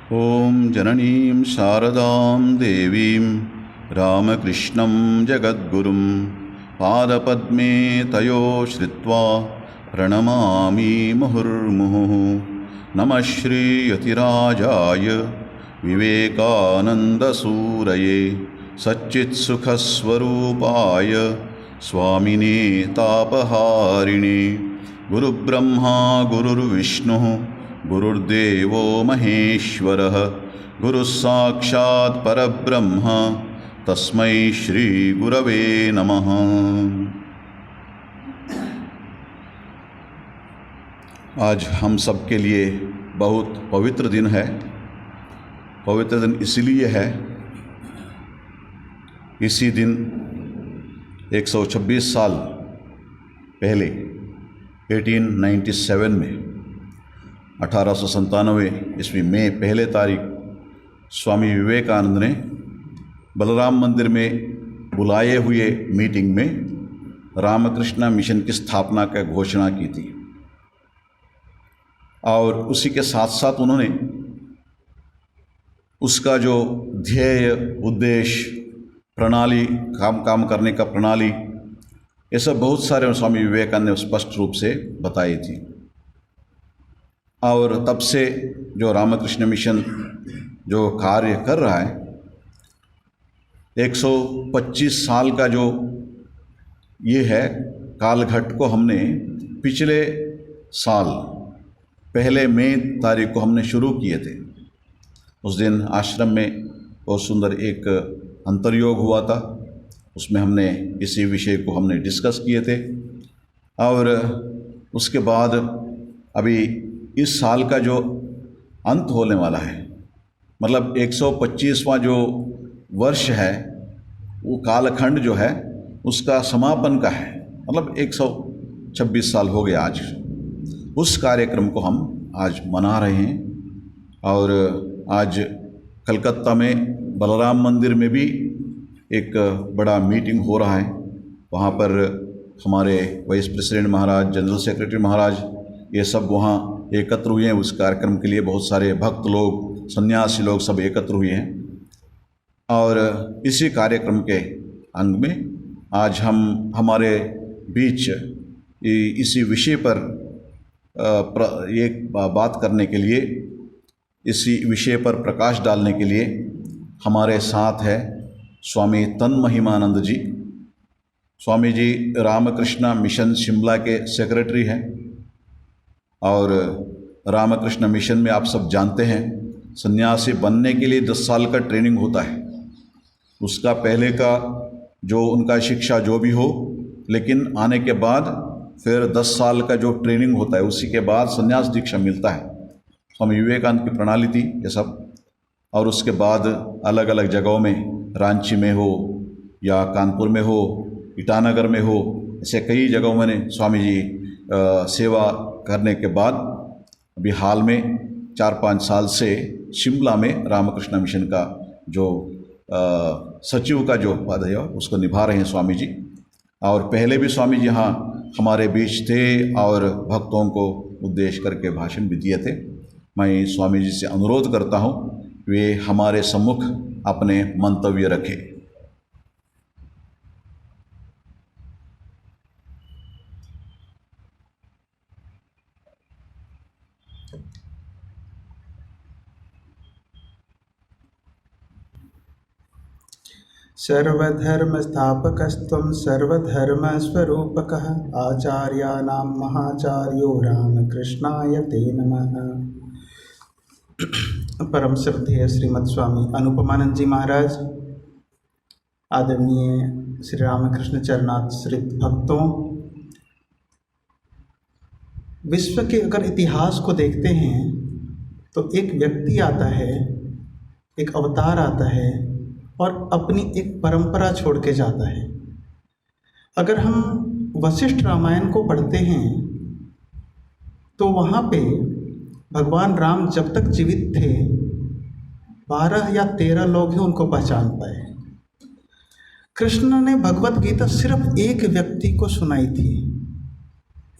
ॐ जननीं शारदां देवीं रामकृष्णं जगद्गुरुं पादपद्मे तयो श्रित्वा प्रणमामि मुहुर्मुहुः। नमः श्रीयतिराजाय विवेकानन्दसूरये सच्चित्सुखस्वरूपाय स्वामिने तापहारिणे। गुरुब्रह्मा गुरुर्विष्णुः गुरुर्देवो महेश्वरः गुरुः साक्षात् परब्रह्म तस्मै श्री गुरवे नमः। आज हम सब के लिए बहुत पवित्र दिन है। पवित्र दिन इसलिए है, इसी दिन 126 साल पहले 1897 में 1897 ईस्वी में पहले तारीख स्वामी विवेकानंद ने बलराम मंदिर में बुलाए हुए मीटिंग में रामकृष्ण मिशन की स्थापना का घोषणा की थी। और उसी के साथ साथ उन्होंने उसका जो ध्येय, उद्देश्य, प्रणाली, काम करने का प्रणाली, ये सब बहुत सारे स्वामी विवेकानंद ने स्पष्ट रूप से बताई थी। और तब से जो रामकृष्ण मिशन जो कार्य कर रहा है, 125 साल का जो ये है कालघट को हमने पिछले साल पहले मई तारीख को हमने शुरू किए थे। उस दिन आश्रम में बहुत सुंदर एक अंतर्योग हुआ था, उसमें हमने इसी विषय को हमने डिस्कस किए थे। और उसके बाद अभी इस साल का जो अंत होने वाला है, मतलब 125वां जो वर्ष है, वो कालखंड जो है उसका समापन का है, मतलब 126 साल हो गया आज। उस कार्यक्रम को हम आज मना रहे हैं। और आज कलकत्ता में बलराम मंदिर में भी एक बड़ा मीटिंग हो रहा है। वहाँ पर हमारे वाइस प्रेसिडेंट महाराज, जनरल सेक्रेटरी महाराज, ये सब वहाँ एकत्र हुए हैं उस कार्यक्रम के लिए। बहुत सारे भक्त लोग, सन्यासी लोग सब एकत्र हुए हैं। और इसी कार्यक्रम के अंग में आज हम हमारे बीच इसी विषय पर एक बात करने के लिए, इसी विषय पर प्रकाश डालने के लिए हमारे साथ है स्वामी तन्महिमानंद जी। स्वामी जी रामकृष्ण मिशन शिमला के सेक्रेटरी हैं। और रामकृष्ण मिशन में आप सब जानते हैं, सन्यासी बनने के लिए 10 साल का ट्रेनिंग होता है। उसका पहले का जो उनका शिक्षा जो भी हो, लेकिन आने के बाद फिर 10 साल का जो ट्रेनिंग होता है, उसी के बाद संन्यास दीक्षा मिलता है। स्वामी विवेकानंद की प्रणाली थी ये सब। और उसके बाद अलग अलग जगहों में, रांची में हो या कानपुर में हो, ईटानगर में हो, ऐसे कई जगहों में स्वामी जी सेवा करने के बाद अभी हाल में 4-5 साल से शिमला में रामकृष्ण मिशन का जो सचिव का जो पद है उसको निभा रहे हैं स्वामी जी। और पहले भी स्वामी जी यहाँ हमारे बीच थे और भक्तों को उद्देश्य करके भाषण भी दिए थे। मैं स्वामी जी से अनुरोध करता हूँ वे हमारे सम्मुख अपने मंतव्य रखें। सर्वधर्मस्थापकस्त्वं सर्वधर्मस्वरूपकः आचार्याणां महाचार्यो रामकृष्णाय ते नमः। परम श्रद्धेय श्रीमद स्वामी अनुपमानंद जी महाराज, आदरणीय श्री रामकृष्ण चरणाश्रित भक्तों, विश्व के अगर इतिहास को देखते हैं तो एक व्यक्ति आता है, एक अवतार आता है और अपनी एक परंपरा छोड़ के जाता है। अगर हम वशिष्ठ रामायण को पढ़ते हैं तो वहाँ पे भगवान राम जब तक जीवित थे 12 या 13 लोग ही उनको पहचान पाए। कृष्ण ने भगवत गीता सिर्फ एक व्यक्ति को सुनाई थी।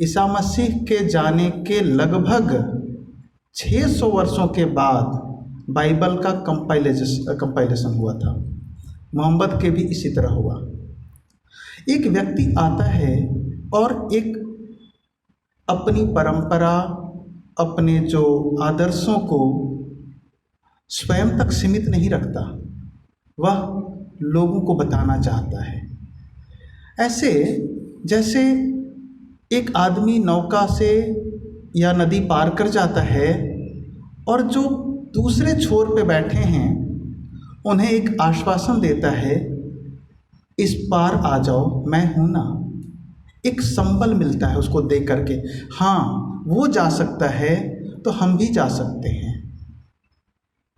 ईसा मसीह के जाने के लगभग 600 वर्षों के बाद बाइबल का कंपाइलेशन हुआ था। मोहम्मद के भी इसी तरह हुआ। एक व्यक्ति आता है और एक अपनी परंपरा, अपने जो आदर्शों को स्वयं तक सीमित नहीं रखता, वह लोगों को बताना चाहता है। ऐसे जैसे एक आदमी नौका से या नदी पार कर जाता है और जो दूसरे छोर पे बैठे हैं उन्हें एक आश्वासन देता है, इस पार आ जाओ, मैं हूँ ना। एक संबल मिलता है उसको देख करके, हाँ वो जा सकता है तो हम भी जा सकते हैं।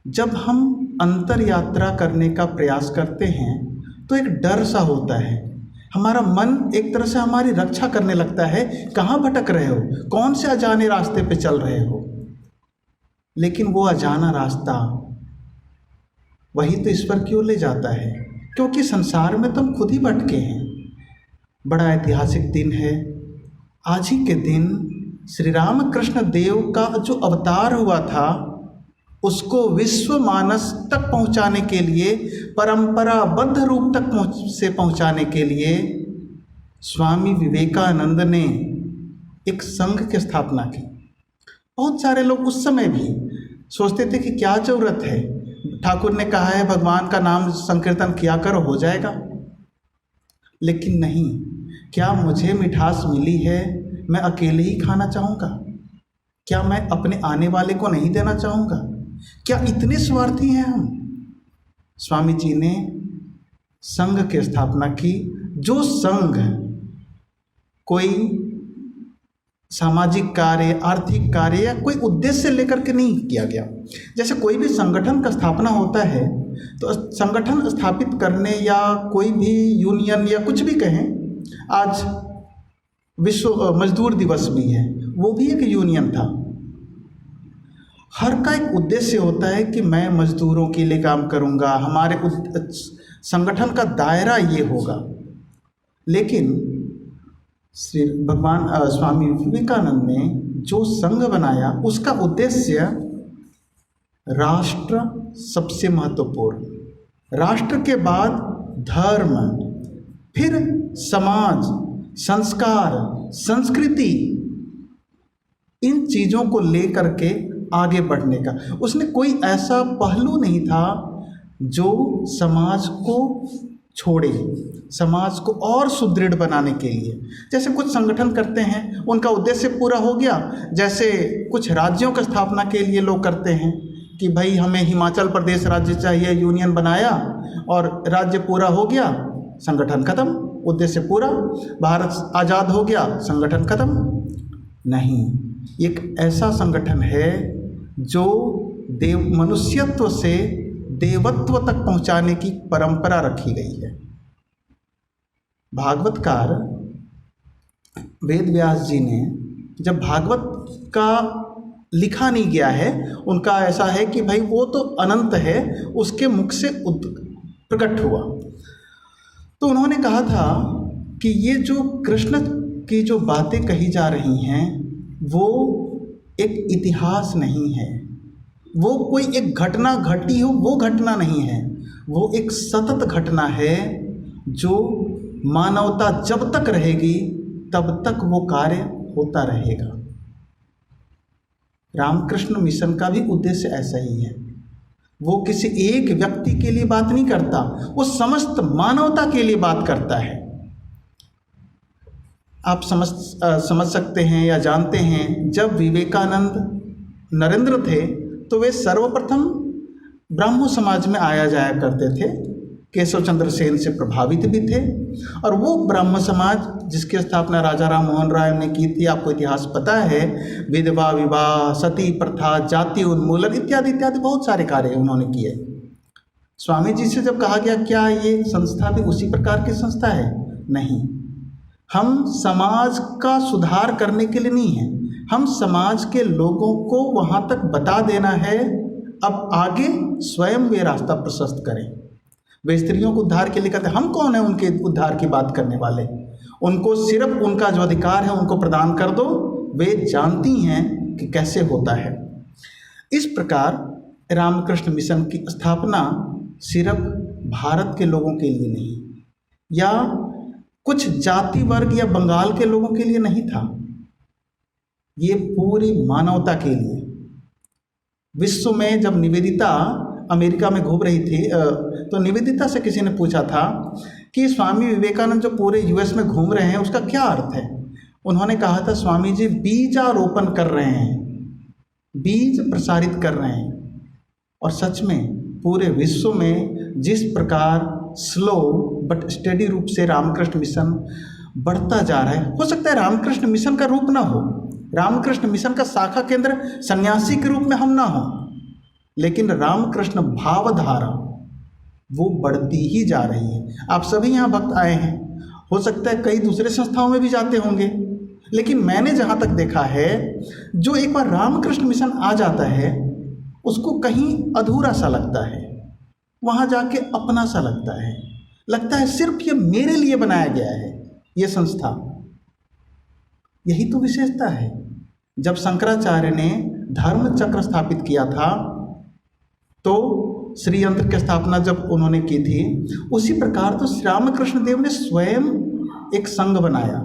जब हम अंतर यात्रा करने का प्रयास करते हैं तो एक डर सा होता है, हमारा मन एक तरह से हमारी रक्षा करने लगता है, कहाँ भटक रहे हो, कौन से अजाने रास्ते पे चल रहे हो। लेकिन वो अजाना रास्ता वही तो ईश्वर की ओर ले जाता है, क्योंकि संसार में तो हम खुद ही भटके हैं। बड़ा ऐतिहासिक दिन है आज ही के दिन। श्री राम कृष्ण देव का जो अवतार हुआ था उसको विश्व मानस तक पहुंचाने के लिए, परंपराबद्ध रूप तक पहुंचाने के लिए स्वामी विवेकानंद ने एक संघ की स्थापना की। बहुत सारे लोग उस समय भी सोचते थे कि क्या ज़रूरत है, ठाकुर ने कहा है भगवान का नाम संकीर्तन किया करो, हो जाएगा। लेकिन नहीं, क्या मुझे मिठास मिली है मैं अकेले ही खाना चाहूँगा? क्या मैं अपने आने वाले को नहीं देना चाहूँगा? क्या इतने स्वार्थी हैं हम? स्वामी जी ने संघ की स्थापना की। जो संघ कोई सामाजिक कार्य, आर्थिक कार्य या कोई उद्देश्य लेकर के नहीं किया गया। जैसे कोई भी संगठन का स्थापना होता है तो संगठन स्थापित करने या कोई भी यूनियन या कुछ भी कहें, आज विश्व मजदूर दिवस भी है, वो भी एक यूनियन था। हर का एक उद्देश्य होता है कि मैं मजदूरों के लिए काम करूंगा, हमारे संगठन का दायरा ये होगा। लेकिन श्री भगवान स्वामी विवेकानंद ने जो संघ बनाया उसका उद्देश्य राष्ट्र सबसे महत्वपूर्ण, राष्ट्र के बाद धर्म, फिर समाज, संस्कार, संस्कृति, इन चीज़ों को लेकर के आगे बढ़ने का। उसने कोई ऐसा पहलू नहीं था जो समाज को छोड़े, समाज को और सुदृढ़ बनाने के लिए। जैसे कुछ संगठन करते हैं, उनका उद्देश्य पूरा हो गया, जैसे कुछ राज्यों की स्थापना के लिए लोग करते हैं कि भाई हमें हिमाचल प्रदेश राज्य चाहिए, यूनियन बनाया और राज्य पूरा हो गया, संगठन खत्म, उद्देश्य पूरा, भारत आज़ाद हो गया, संगठन खत्म। नहीं, एक ऐसा संगठन है जो मनुष्यत्व से देवत्व तक पहुंचाने की परंपरा रखी गई है। भागवतकार वेद व्यास जी ने जब भागवत का लिखा नहीं गया है, उनका ऐसा है कि भाई वो तो अनंत है, उसके मुख से प्रकट हुआ, तो उन्होंने कहा था कि ये जो कृष्ण की जो बातें कही जा रही हैं वो एक इतिहास नहीं है, वो कोई एक घटना घटी हो वो घटना नहीं है, वो एक सतत घटना है जो मानवता जब तक रहेगी तब तक वो कार्य होता रहेगा। रामकृष्ण मिशन का भी उद्देश्य ऐसा ही है। वो किसी एक व्यक्ति के लिए बात नहीं करता, वो समस्त मानवता के लिए बात करता है। आप समझ सकते हैं या जानते हैं, जब विवेकानंद नरेंद्र थे तो वे सर्वप्रथम ब्राह्मण समाज में आया जाया करते थे, केशव चंद्र सेन से प्रभावित भी थे। और वो ब्राह्मण समाज जिसकी स्थापना राजा राम मोहन राय ने की थी, आपको इतिहास पता है, विधवा विवाह, सती प्रथा, जाति उन्मूलन इत्यादि इत्यादि बहुत सारे कार्य उन्होंने किए। स्वामी जी से जब कहा गया क्या ये संस्था भी उसी प्रकार की संस्था है? नहीं, हम समाज का सुधार करने के लिए नहीं है, हम समाज के लोगों को वहाँ तक बता देना है, अब आगे स्वयं वे रास्ता प्रशस्त करें। वे स्त्रियों को उद्धार के लिए कहते हैं, हम कौन है उनके उद्धार की बात करने वाले? उनको सिर्फ उनका जो अधिकार है उनको प्रदान कर दो, वे जानती हैं कि कैसे होता है। इस प्रकार रामकृष्ण मिशन की स्थापना सिर्फ भारत के लोगों के लिए नहीं या कुछ जाति वर्ग या बंगाल के लोगों के लिए नहीं था, ये पूरी मानवता के लिए। विश्व में जब निवेदिता अमेरिका में घूम रही थी तो निवेदिता से किसी ने पूछा था कि स्वामी विवेकानंद जो पूरे यूएस में घूम रहे हैं उसका क्या अर्थ है। उन्होंने कहा था, स्वामी जी बीजारोपण कर रहे हैं, बीज प्रसारित कर रहे हैं। और सच में पूरे विश्व में जिस प्रकार स्लो बट स्टेडी रूप से रामकृष्ण मिशन बढ़ता जा रहा है, हो सकता है रामकृष्ण मिशन का रूप ना हो, रामकृष्ण मिशन का शाखा केंद्र सन्यासी के रूप में हम ना हो, लेकिन रामकृष्ण भावधारा वो बढ़ती ही जा रही है। आप सभी यहाँ भक्त आए हैं, हो सकता है कई दूसरे संस्थाओं में भी जाते होंगे, लेकिन मैंने जहाँ तक देखा है, जो एक बार रामकृष्ण मिशन आ जाता है उसको कहीं अधूरा सा लगता है, वहाँ जाके अपना सा लगता है सिर्फ ये मेरे लिए बनाया गया है ये संस्था। यही तो विशेषता है। जब शंकराचार्य ने धर्म चक्र स्थापित किया था तो श्री यंत्र की स्थापना जब उन्होंने की थी, उसी प्रकार तो श्री रामकृष्ण देव ने स्वयं एक संघ बनाया।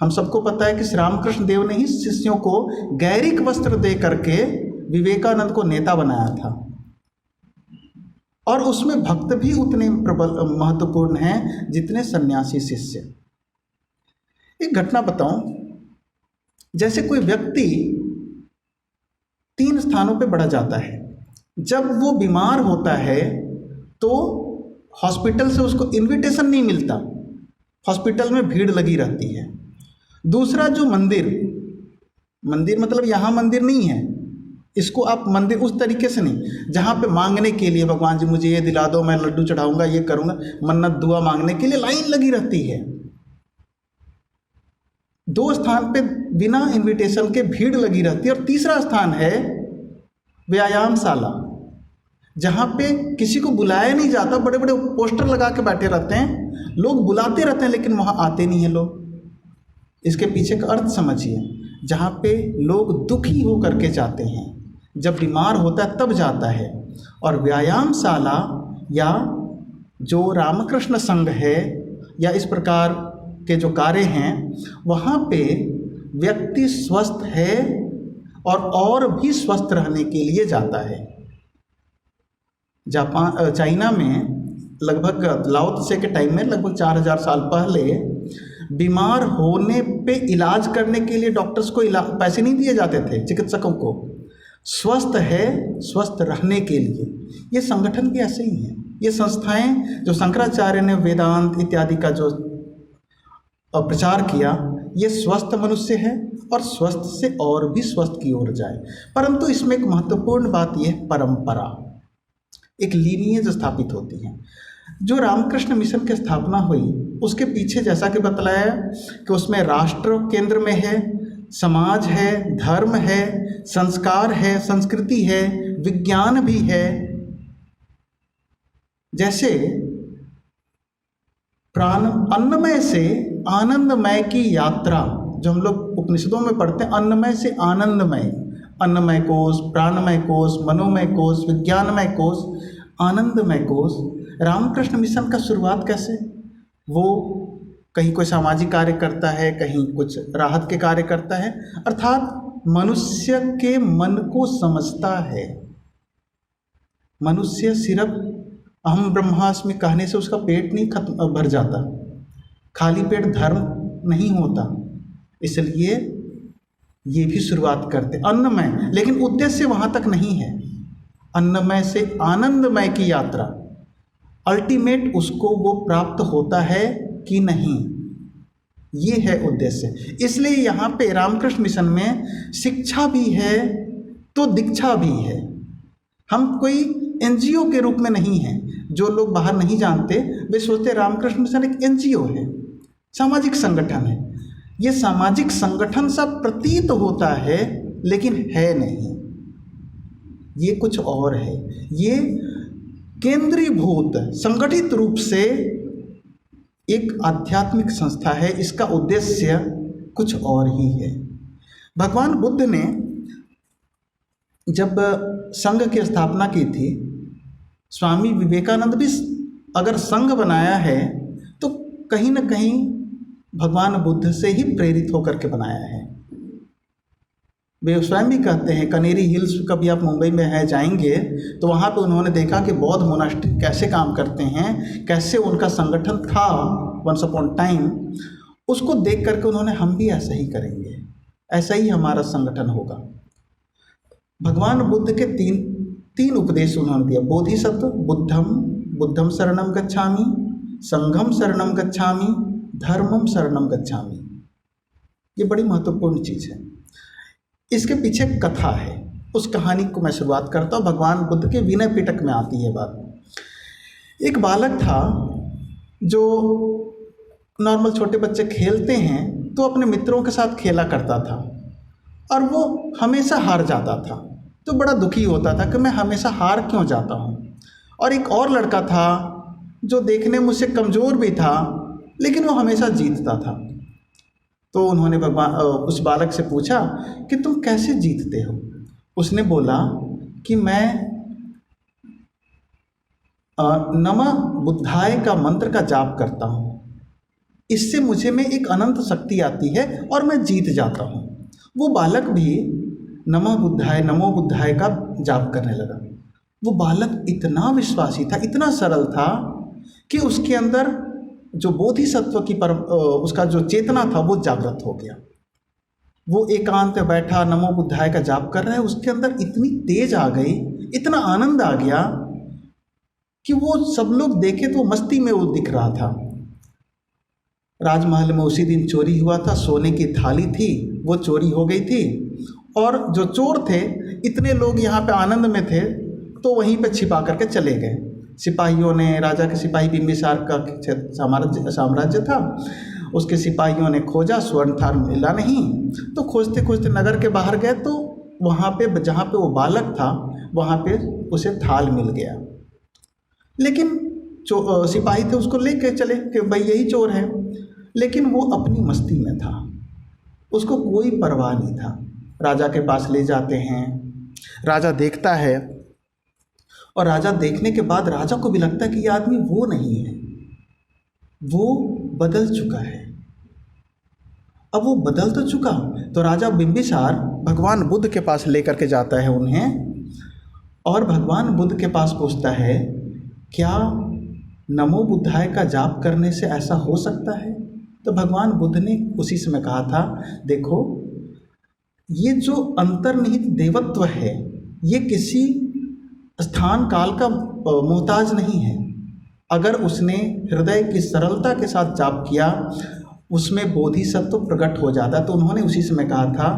हम सबको पता है कि श्री रामकृष्ण देव ने ही शिष्यों को गैरिक वस्त्र दे करके विवेकानंद को नेता बनाया था, और उसमें भक्त भी उतने प्रबल महत्वपूर्ण हैं जितने सन्यासी शिष्य। एक घटना बताऊं, जैसे कोई व्यक्ति 3 स्थानों पे बढ़ा जाता है। जब वो बीमार होता है तो हॉस्पिटल से उसको इनविटेशन नहीं मिलता, हॉस्पिटल में भीड़ लगी रहती है। दूसरा जो मंदिर मतलब यहाँ मंदिर नहीं है, इसको आप मंदिर उस तरीके से नहीं जहाँ पे मांगने के लिए भगवान जी मुझे ये दिला दो, मैं लड्डू चढ़ाऊंगा, ये करूंगा, मन्नत दुआ मांगने के लिए लाइन लगी रहती है। 2 स्थान पे बिना इनविटेशन के भीड़ लगी रहती है। और तीसरा स्थान है व्यायामशाला, जहाँ पे किसी को बुलाया नहीं जाता, बड़े बड़े पोस्टर लगा के बैठे रहते हैं, लोग बुलाते रहते हैं लेकिन वहाँ आते नहीं हैं लोग। इसके पीछे का अर्थ समझिए, जहाँ पे लोग दुखी हो करके जाते हैं, जब बीमार होता है तब जाता है। और व्यायामशाला या जो रामकृष्ण संघ है या इस प्रकार के जो कार्य हैं, वहाँ पे व्यक्ति स्वस्थ है और भी स्वस्थ रहने के लिए जाता है। चाइना में लगभग लाओ त्से के टाइम में लगभग 4000 साल पहले बीमार होने पे इलाज करने के लिए डॉक्टर्स को पैसे नहीं दिए जाते थे, चिकित्सकों को। स्वस्थ है स्वस्थ रहने के लिए। ये संगठन भी ऐसे ही है। ये संस्थाएं जो शंकराचार्य ने वेदांत इत्यादि का जो प्रचार किया, ये स्वस्थ मनुष्य है और स्वस्थ से और भी स्वस्थ की ओर जाए। परंतु इसमें एक महत्वपूर्ण बात यह है, परंपरा, एक लीनियज स्थापित होती है। जो रामकृष्ण मिशन की स्थापना हुई उसके पीछे जैसा कि बतलाया कि उसमें राष्ट्र केंद्र में है, समाज है, धर्म है, संस्कार है, संस्कृति है, विज्ञान भी है। जैसे अन्नमय से आनंदमय की यात्रा, जो हम लोग उपनिषदों में पढ़ते हैं, अन्नमय से आनंदमय, अन्नमय कोश, प्राणमय कोश, मनोमय कोश, विज्ञानमय कोश, आनंदमय कोश। रामकृष्ण मिशन का शुरुआत कैसे? वो कहीं कोई सामाजिक कार्य करता है, कहीं कुछ राहत के कार्य करता है, अर्थात मनुष्य के मन को समझता है। मनुष्य सिर्फ अहम ब्रह्मास्मि कहने से उसका पेट नहीं भर जाता, खाली पेट धर्म नहीं होता। इसलिए ये भी शुरुआत करते अन्नमय, लेकिन उद्देश्य वहाँ तक नहीं है। अन्नमय से आनंदमय की यात्रा, अल्टीमेट उसको वो प्राप्त होता है कि नहीं, ये है उद्देश्य। इसलिए यहाँ पे रामकृष्ण मिशन में शिक्षा भी है तो दीक्षा भी है। हम कोई एनजीओ के रूप में नहीं हैं। जो लोग बाहर नहीं जानते वे सोचते रामकृष्ण मिशन एक एनजीओ है, सामाजिक संगठन है। ये सामाजिक संगठन सा प्रतीत होता है लेकिन है नहीं, ये कुछ और है। ये केंद्रीभूत संगठित रूप से एक आध्यात्मिक संस्था है। इसका उद्देश्य कुछ और ही है। भगवान बुद्ध ने जब संघ की स्थापना की थी, स्वामी विवेकानंद भी अगर संघ बनाया है तो कहीं ना कहीं भगवान बुद्ध से ही प्रेरित होकर के बनाया है। वे स्वयं भी कहते हैं, कनेरी हिल्स कभी आप मुंबई में है जाएंगे तो वहाँ पे उन्होंने देखा कि बौद्ध मोनास्ट्री कैसे काम करते हैं, कैसे उनका संगठन था वंस अपॉन टाइम। उसको देख करके उन्होंने हम भी ऐसा ही करेंगे, ऐसा ही हमारा संगठन होगा। भगवान बुद्ध के तीन उपदेश उन्होंने दिया, बोधिसत्व, बुद्धम शरणम गच्छामि, संघम शरणम गच्छामि, धर्मम शरणम गच्छामि। ये बड़ी महत्वपूर्ण चीज़ है। इसके पीछे कथा है, उस कहानी को मैं शुरुआत करता हूँ। भगवान बुद्ध के विनय पिटक में आती है बात। एक बालक था जो नॉर्मल छोटे बच्चे खेलते हैं तो अपने मित्रों के साथ खेला करता था और वो हमेशा हार जाता था, तो बड़ा दुखी होता था कि मैं हमेशा हार क्यों जाता हूँ। और एक और लड़का था जो देखने में मुझसे कमज़ोर भी था लेकिन वो हमेशा जीतता था। तो उन्होंने उस बालक से पूछा कि तुम कैसे जीतते हो। उसने बोला कि मैं नमः बुद्धाय का मंत्र का जाप करता हूँ, इससे मुझे में एक अनंत शक्ति आती है और मैं जीत जाता हूँ। वो बालक भी नमो बुद्धाय का जाप करने लगा। वो बालक इतना विश्वासी था, इतना सरल था कि उसके अंदर जो बोधिसत्व की उसका जो चेतना था वो जागृत हो गया। वो एकांत में बैठा नमो बुद्धाय का जाप कर रहा है, उसके अंदर इतनी तेज आ गई, इतना आनंद आ गया कि वो सब लोग देखे तो मस्ती में वो दिख रहा था। राजमहल में उसी दिन चोरी हुआ था, सोने की थाली थी, वो चोरी हो गई थी और जो चोर थे, इतने लोग यहाँ पे आनंद में थे तो वहीं पे छिपा करके चले गए। सिपाहियों ने, राजा के सिपाही बिंबिसार का साम्राज्य था, उसके सिपाहियों ने खोजा, स्वर्ण थाल मिला नहीं, तो खोजते खोजते नगर के बाहर गए तो वहाँ पे जहाँ पे वो बालक था वहाँ पे उसे थाल मिल गया। लेकिन सिपाही थे उसको लेके चले कि भाई यही चोर है, लेकिन वो अपनी मस्ती में था, उसको कोई परवाह नहीं था। राजा के पास ले जाते हैं, राजा देखता है और राजा देखने के बाद राजा को भी लगता है कि ये आदमी वो नहीं है, वो बदल चुका है। अब वो बदल तो चुका, तो राजा बिंबिसार भगवान बुद्ध के पास लेकर के जाता है उन्हें और भगवान बुद्ध के पास पूछता है, क्या नमो बुद्धाय का जाप करने से ऐसा हो सकता है? तो भगवान बुद्ध ने उसी समय कहा था, देखो ये जो अंतर्निहित देवत्व है ये किसी स्थान काल का मोहताज नहीं है। अगर उसने हृदय की सरलता के साथ जाप किया उसमें बोधिसत्व प्रकट हो जाता। तो उन्होंने उसी समय कहा था,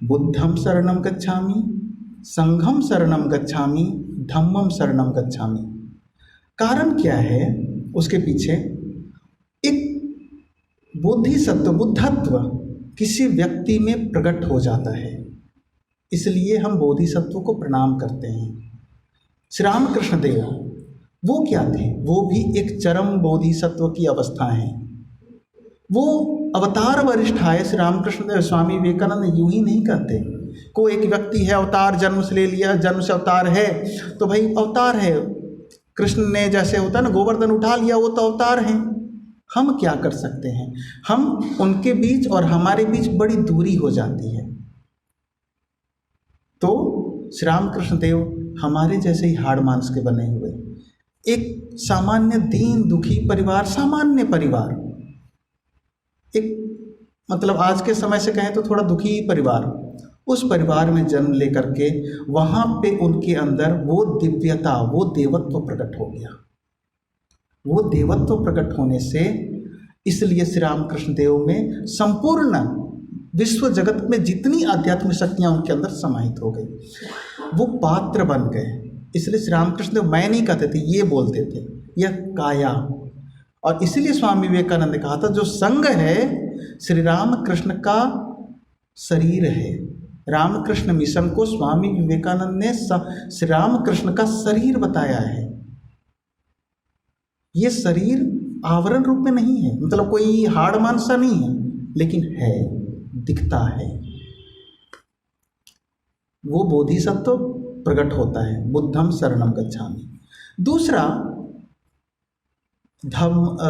बुद्धम शरणम गच्छामि, संघम शरणम गच्छामि, धम्मम शरणम गच्छामि। कारण क्या है उसके पीछे? एक बोधिसत्व, बुद्धत्व किसी व्यक्ति में प्रकट हो जाता है, इसलिए हम बोधिसत्व को प्रणाम करते हैं। श्री रामकृष्ण देव वो क्या थे? वो भी एक चरम बोधिसत्व की अवस्था है। वो अवतार वरिष्ठ आए। श्री रामकृष्ण देव, स्वामी विवेकानंद यूं ही नहीं कहते कोई एक व्यक्ति है अवतार, जन्म से ले लिया, जन्म से अवतार है तो भाई अवतार है। कृष्ण ने जैसे होता है ना गोवर्धन उठा लिया, वो तो अवतार हैं। हम क्या कर सकते हैं? हम उनके बीच और हमारे बीच बड़ी दूरी हो जाती है। तो श्री रामकृष्ण देव हमारे जैसे ही हाड़ मांस के बने हुए एक सामान्य दीन दुखी परिवार, सामान्य परिवार, एक मतलब आज के समय से कहें तो थोड़ा दुखी परिवार, उस परिवार में जन्म लेकर के वहाँ पे उनके अंदर वो दिव्यता, वो देवत्व प्रकट हो गया। वो देवत्व प्रकट होने से इसलिए श्री रामकृष्ण देव में संपूर्ण विश्व जगत में जितनी आध्यात्मिक शक्तियाँ उनके अंदर समाहित हो गई, वो पात्र बन गए। इसलिए श्री रामकृष्ण देव मैं नहीं कहते थे, ये बोलते थे, यह काया। और इसीलिए स्वामी विवेकानंद ने कहा था, जो संघ है श्री रामकृष्ण का शरीर है। रामकृष्ण मिशन को स्वामी विवेकानंद ने श्री रामकृष्ण का शरीर बताया है। ये शरीर आवरण रूप में नहीं है, मतलब कोई हाड़ मांस सा नहीं है, लेकिन है, दिखता है। वो बोधिसत्व प्रकट होता है, बुद्धम शरणम गच्छामि। दूसरा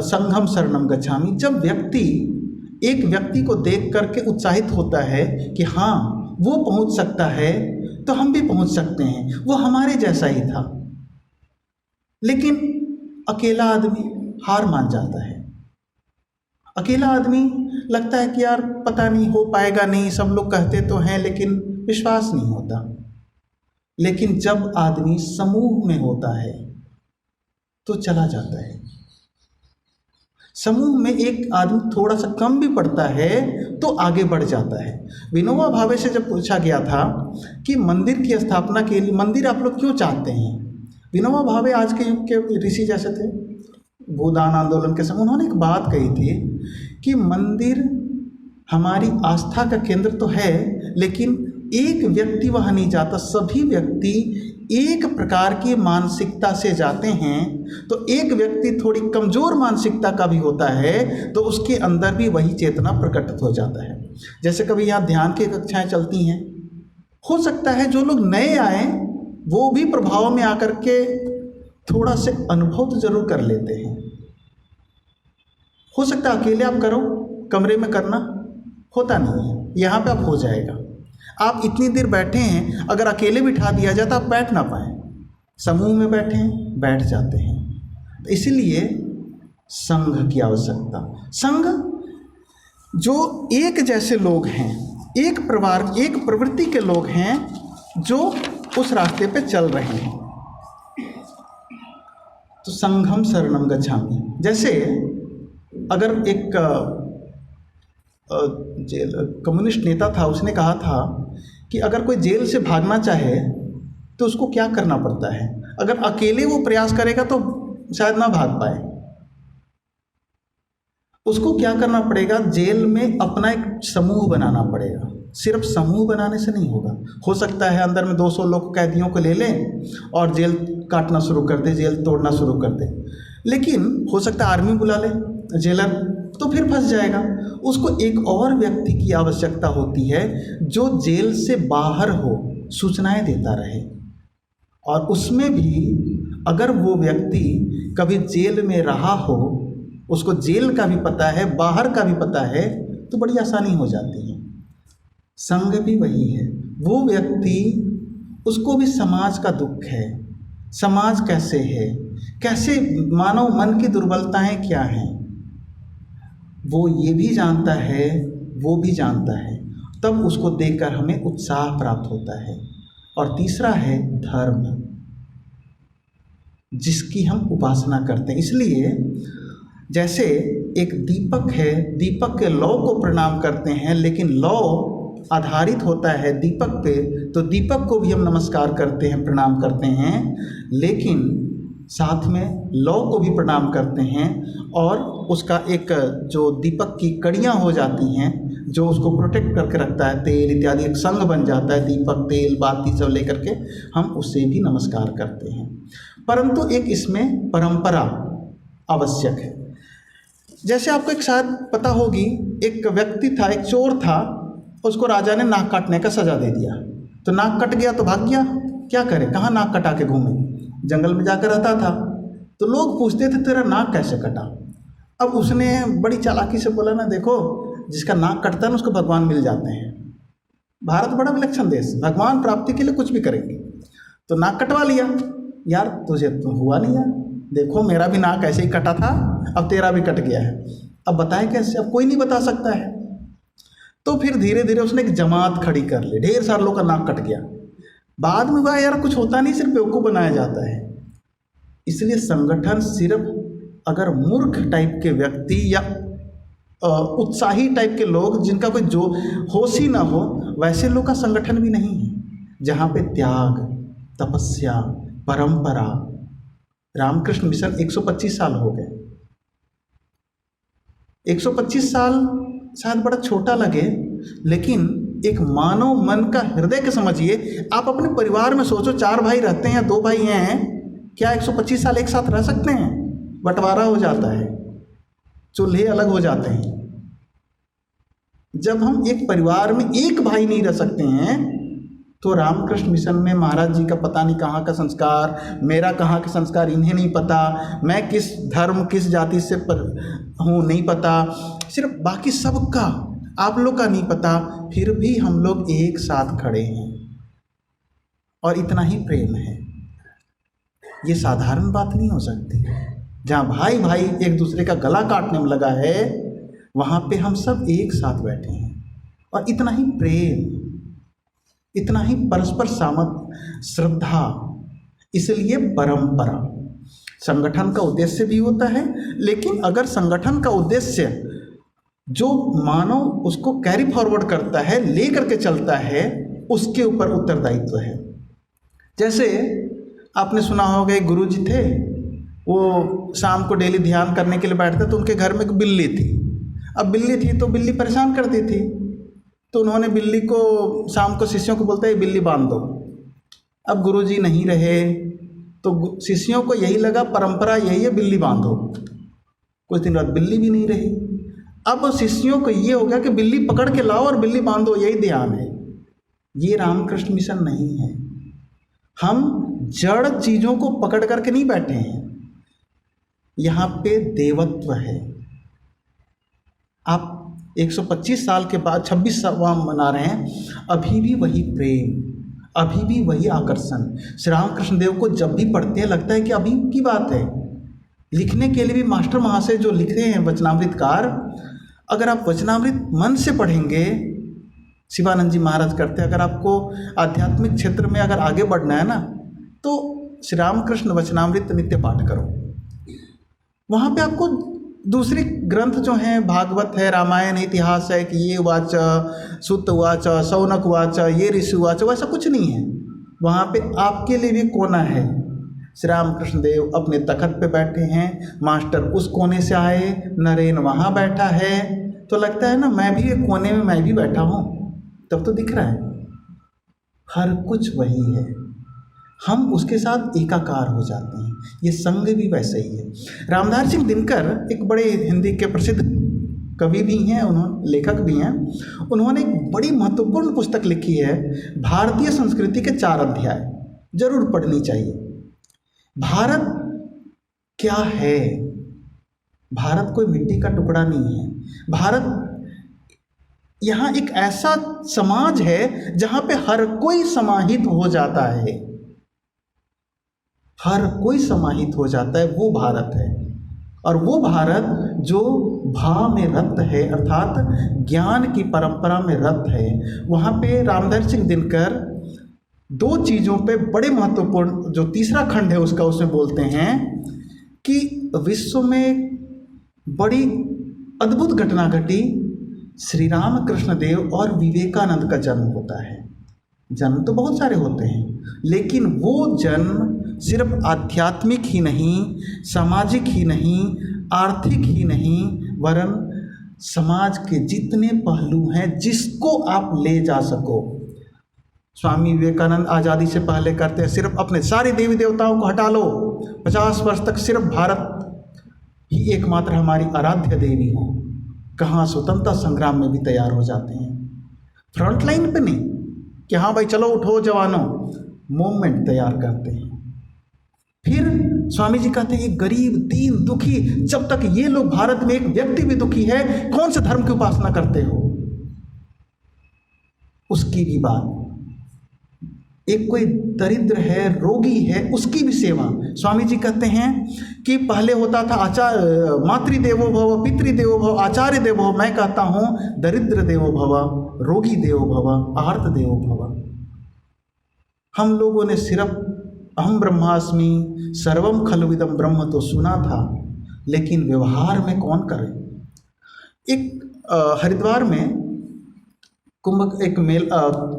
संघम शरणम गच्छामि, जब व्यक्ति एक व्यक्ति को देख करके उत्साहित होता है कि हाँ वो पहुंच सकता है तो हम भी पहुंच सकते हैं, वो हमारे जैसा ही था, लेकिन अकेला आदमी हार मान जाता है। अकेला आदमी लगता है कि यार पता नहीं हो पाएगा नहीं, सब लोग कहते तो हैं लेकिन विश्वास नहीं होता। लेकिन जब आदमी समूह में होता है तो चला जाता है। समूह में एक आदमी थोड़ा सा कम भी पड़ता है तो आगे बढ़ जाता है। विनोबा भावे से जब पूछा गया था कि मंदिर की स्थापना के लिए मंदिर आप लोग क्यों चाहते हैं, विनोबा भावे आज के युग के ऋषि जैसे थे, भूदान आंदोलन के समय उन्होंने एक बात कही थी कि मंदिर हमारी आस्था का केंद्र तो है, लेकिन एक व्यक्ति वहाँ नहीं जाता, सभी व्यक्ति एक प्रकार की मानसिकता से जाते हैं। तो एक व्यक्ति थोड़ी कमज़ोर मानसिकता का भी होता है तो उसके अंदर भी वही चेतना प्रकट हो जाता है। जैसे कभी यहाँ ध्यान की कक्षाएं चलती हैं, हो सकता है जो लोग नए आए वो भी प्रभाव में आकर के थोड़ा से अनुभव तो जरूर कर लेते हैं। हो सकता है अकेले आप करो, कमरे में करना होता नहीं है, यहाँ पे आप हो जाएगा। आप इतनी देर बैठे हैं, अगर अकेले बिठा दिया जाए तो आप बैठ ना पाए, समूह में बैठे हैं बैठ जाते हैं। तो इसीलिए संघ की आवश्यकता। संघ जो एक जैसे लोग हैं, एक परिवार एक प्रवृत्ति के लोग हैं जो उस रास्ते पे चल रहे हैं, तो संघम शरणम गच्छामि। जैसे अगर एक जेल कम्युनिस्ट नेता था, उसने कहा था कि अगर कोई जेल से भागना चाहे तो उसको क्या करना पड़ता है, अगर अकेले वो प्रयास करेगा तो शायद ना भाग पाए, उसको क्या करना पड़ेगा, जेल में अपना एक समूह बनाना पड़ेगा। सिर्फ समूह बनाने से नहीं होगा, हो सकता है अंदर में 200 लोग कैदियों को ले लें और जेल काटना शुरू कर दे, जेल तोड़ना शुरू कर दे, लेकिन हो सकता है आर्मी बुला ले जेलर, तो फिर फंस जाएगा। उसको एक और व्यक्ति की आवश्यकता होती है जो जेल से बाहर हो, सूचनाएं देता रहे, और उसमें भी अगर वो व्यक्ति कभी जेल में रहा हो, उसको जेल का भी पता है बाहर का भी पता है, तो बड़ी आसानी हो जाती है। संघ भी वही है, वो व्यक्ति उसको भी समाज का दुख है, समाज कैसे है, कैसे मानव मन की दुर्बलताएं क्या हैं, वो ये भी जानता है वो भी जानता है, तब उसको देखकर हमें उत्साह प्राप्त होता है। और तीसरा है धर्म, जिसकी हम उपासना करते हैं। इसलिए जैसे एक दीपक है, दीपक के लौ को प्रणाम करते हैं, लेकिन लौ आधारित होता है दीपक पे, तो दीपक को भी हम नमस्कार करते हैं, प्रणाम करते हैं, लेकिन साथ में लौ को भी प्रणाम करते हैं, और उसका एक जो दीपक की कड़ियाँ हो जाती हैं जो उसको प्रोटेक्ट करके रखता है, तेल इत्यादि एक संग बन जाता है, दीपक तेल बाती सब लेकर के हम उससे भी नमस्कार करते हैं। परंतु एक इसमें परंपरा आवश्यक है। जैसे आपको एक शायद पता होगी, एक व्यक्ति था, एक चोर था, उसको राजा ने नाक काटने का सजा दे दिया, तो नाक कट गया तो भाग गया, क्या करे, कहाँ नाक कटा के घूमे, जंगल में जाकर रहता था। तो लोग पूछते थे तेरा नाक कैसे कटा। अब उसने बड़ी चालाकी से बोला ना, देखो जिसका नाक कटता है ना उसको भगवान मिल जाते हैं, भारत बड़ा विलक्षण देश, भगवान प्राप्ति के लिए कुछ भी करेंगे। तो नाक कटवा लिया, यार तुझे तो हुआ नहीं यार, देखो मेरा भी नाक ऐसे ही कटा था, अब तेरा भी कट गया है, अब बताए कैसे, अब कोई नहीं बता सकता है। तो फिर धीरे धीरे उसने एक जमात खड़ी कर ली, ढेर सारे लोग का नाक कट गया। बाद में हुआ यार कुछ होता नहीं, सिर्फ बेवकूफ़ बनाया जाता है। इसलिए संगठन सिर्फ अगर मूर्ख टाइप के व्यक्ति या उत्साही टाइप के लोग जिनका कोई जो होश ही ना हो, वैसे लोग का संगठन भी नहीं है। जहाँ पे त्याग, तपस्या, परंपरा, रामकृष्ण मिशन 125 साल हो गए। 125 साल शायद बड़ा छोटा लगे, लेकिन एक मानव मन का हृदय के समझिए। आप अपने परिवार में सोचो, 4 भाई रहते हैं या 2 भाई हैं, क्या 125 साल एक साथ रह सकते हैं? बंटवारा हो जाता है, चूल्हे अलग हो जाते हैं। जब हम एक परिवार में एक भाई नहीं रह सकते हैं तो रामकृष्ण मिशन में महाराज जी का पता नहीं कहाँ का संस्कार, मेरा कहाँ का संस्कार इन्हें नहीं पता, मैं किस धर्म किस जाति से हूँ नहीं पता, सिर्फ बाकी सबका आप लोग का नहीं पता, फिर भी हम लोग एक साथ खड़े हैं और इतना ही प्रेम है। ये साधारण बात नहीं हो सकती। जहाँ भाई भाई एक दूसरे का गला काटने में लगा है, वहाँ पे हम सब एक साथ बैठे हैं और इतना ही प्रेम, इतना ही परस्पर श्रद्धा। इसलिए परंपरा संगठन का उद्देश्य भी होता है, लेकिन अगर संगठन का उद्देश्य जो मानव उसको कैरी फॉरवर्ड करता है, ले करके चलता है, उसके ऊपर उत्तरदायित्व है। जैसे आपने सुना होगा एक गुरु जी थे, वो शाम को डेली ध्यान करने के लिए बैठते, तो उनके घर में एक बिल्ली थी। अब बिल्ली थी तो बिल्ली परेशान करती थी, तो उन्होंने बिल्ली को शाम को शिष्यों को बोलता है बिल्ली बांध दो। अब गुरु जी नहीं रहे तो शिष्यों को यही लगा परंपरा यही है बिल्ली बांधो। कुछ दिन बाद बिल्ली भी नहीं रही। अब शिष्यों को ये हो गया कि बिल्ली पकड़ के लाओ और बिल्ली बांधो, यही ध्यान है। ये रामकृष्ण मिशन नहीं है। हम जड़ चीज़ों को पकड़ करके नहीं बैठे हैं, यहाँ पे देवत्व है। आप 125 साल के बाद 26 साल मना रहे हैं, अभी भी वही प्रेम, अभी भी वही आकर्षण। श्री रामकृष्ण देव को जब भी पढ़ते हैं लगता है कि अभी की बात है। लिखने के लिए भी मास्टर महाशय जो लिख रहे हैं वचनामृतकार, अगर आप वचनामृत मन से पढ़ेंगे, शिवानंद जी महाराज करते हैं, अगर आपको आध्यात्मिक क्षेत्र में अगर आगे बढ़ना है ना, तो श्री रामकृष्ण वचनामृत नित्य पाठ करो। वहाँ पे आपको दूसरे ग्रंथ जो हैं, भागवत है, रामायण, इतिहास है कि ये उवाच, सुत उवाच, शौनक उवाच, ये ऋषि उवाच, वैसा कुछ नहीं है। वहाँ पे आपके लिए भी कोना है। श्री रामकृष्ण देव अपने तखत पे बैठे हैं, मास्टर उस कोने से आए, नरेन वहाँ बैठा है, तो लगता है ना मैं भी एक कोने में मैं भी बैठा हूँ, तब तो दिख रहा है हर कुछ वही है। हम उसके साथ एकाकार हो जाते हैं। ये संग भी वैसे ही है। रामधारी सिंह दिनकर एक बड़े हिंदी के प्रसिद्ध कवि भी हैं, उन्होंने लेखक भी हैं। उन्होंने एक बड़ी महत्वपूर्ण पुस्तक लिखी है, भारतीय संस्कृति के 4 अध्याय, जरूर पढ़नी चाहिए। भारत क्या है? भारत कोई मिट्टी का टुकड़ा नहीं है। भारत यहाँ एक ऐसा समाज है जहाँ पे हर कोई समाहित हो जाता है, हर कोई समाहित हो जाता है, वो भारत है। और वो भारत जो भाव में रत है, अर्थात ज्ञान की परंपरा में रत है। वहाँ पे रामधारी सिंह दिनकर 2 चीज़ों पे बड़े महत्वपूर्ण, जो तीसरा खंड है उसका, उसमें बोलते हैं कि विश्व में बड़ी अद्भुत घटना घटी, श्री रामकृष्ण देव और विवेकानंद का जन्म होता है। जन्म तो बहुत सारे होते हैं, लेकिन वो जन्म सिर्फ आध्यात्मिक ही नहीं, सामाजिक ही नहीं, आर्थिक ही नहीं, वरन समाज के जितने पहलू हैं जिसको आप ले जा सको। स्वामी विवेकानंद आज़ादी से पहले करते हैं सिर्फ अपने सारे देवी देवताओं को हटा लो, 50 वर्ष तक सिर्फ भारत ही एकमात्र हमारी आराध्य देवी हो। कहाँ स्वतंत्रता संग्राम में भी तैयार हो जाते हैं, फ्रंट लाइन पे नहीं कि हाँ भाई चलो उठो जवानों, मूवमेंट तैयार करते हैं। फिर स्वामी जी कहते हैं ये गरीब, दीन, दुखी, जब तक ये लोग भारत में एक व्यक्ति भी दुखी है, कौन से धर्म की उपासना करते हो? उसकी भी बात, एक कोई दरिद्र है, रोगी है, उसकी भी सेवा। स्वामी जी कहते हैं कि पहले होता था मातृदेवो भव, पितृदेवो भव, आचार्य देवो भव। मैं कहता हूँ दरिद्र देवो भव, रोगी देवो भव, आर्त देवो भव। हम लोगों ने सिर्फ अहम ब्रह्मास्मि सर्वम खलुविदम ब्रह्म तो सुना था, लेकिन व्यवहार में कौन करे? एक हरिद्वार में कुंभ, एक मेल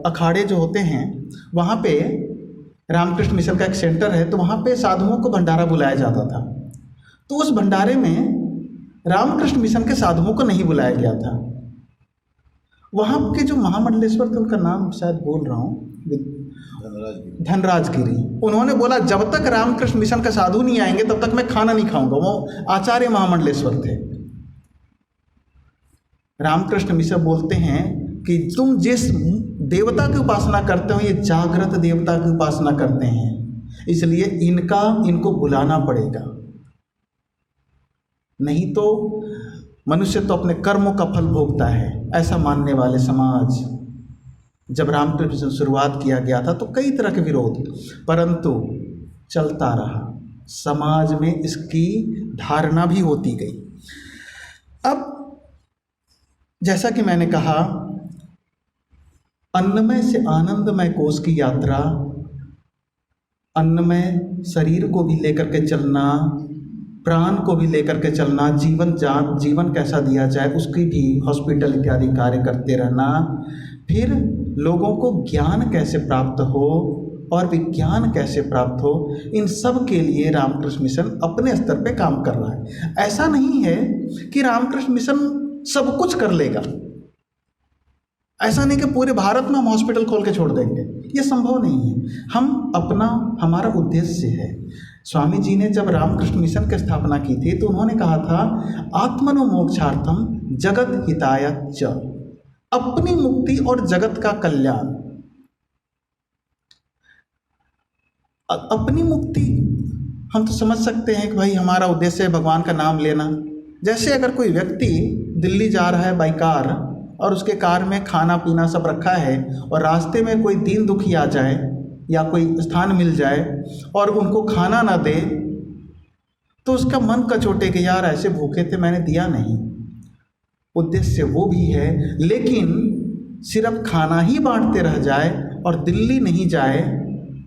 अखाड़े जो होते हैं, वहाँ पे रामकृष्ण मिशन का एक सेंटर है, तो वहाँ पे साधुओं को भंडारा बुलाया जाता था। तो उस भंडारे में रामकृष्ण मिशन के साधुओं को नहीं बुलाया गया था। वहाँ के जो महामंडलेश्वर थे, उनका नाम शायद बोल रहा हूँ, धनराज गिरी, उन्होंने बोला जब तक रामकृष्ण मिशन का साधु नहीं आएंगे तब तक मैं खाना नहीं खाऊंगा। वो आचार्य महामंडलेश्वर थे। रामकृष्ण मिशन बोलते हैं कि तुम जिस देवता की उपासना करते हो, ये जागृत देवता की उपासना करते हैं, इसलिए इनको बुलाना पड़ेगा। नहीं तो मनुष्य तो अपने कर्मों का फल भोगता है, ऐसा मानने वाले समाज। जब रामकृष्ण मिशन शुरुआत किया गया था तो कई तरह के विरोध, परंतु चलता रहा, समाज में इसकी धारणा भी होती गई। अब जैसा कि मैंने कहा, अन्नमय से आनंदमय कोश की यात्रा, अन्नमय शरीर को भी लेकर के चलना, प्राण को भी लेकर के चलना, जीवन कैसा दिया जाए उसकी भी हॉस्पिटल इत्यादि कार्य करते रहना, फिर लोगों को ज्ञान कैसे प्राप्त हो और विज्ञान कैसे प्राप्त हो, इन सब के लिए रामकृष्ण मिशन अपने स्तर पे काम कर रहा है। ऐसा नहीं है कि रामकृष्ण मिशन सब कुछ कर लेगा, ऐसा नहीं कि पूरे भारत में हम हॉस्पिटल खोल के छोड़ देंगे, ये संभव नहीं है। हमारा उद्देश्य है। स्वामी जी ने जब रामकृष्ण मिशन की स्थापना की थी तो उन्होंने कहा था, आत्मनो मोक्षार्थम जगत हिताय च, अपनी मुक्ति और जगत का कल्याण। अपनी मुक्ति हम तो समझ सकते हैं कि भाई हमारा उद्देश्य है भगवान का नाम लेना। जैसे अगर कोई व्यक्ति दिल्ली जा रहा है बाई कार और उसके कार में खाना पीना सब रखा है और रास्ते में कोई दीन दुखी आ जाए या कोई स्थान मिल जाए और उनको खाना ना दे तो उसका मन कचोटे कि यार ऐसे भूखे थे मैंने दिया नहीं। उद्देश्य वो भी है, लेकिन सिर्फ खाना ही बांटते रह जाए और दिल्ली नहीं जाए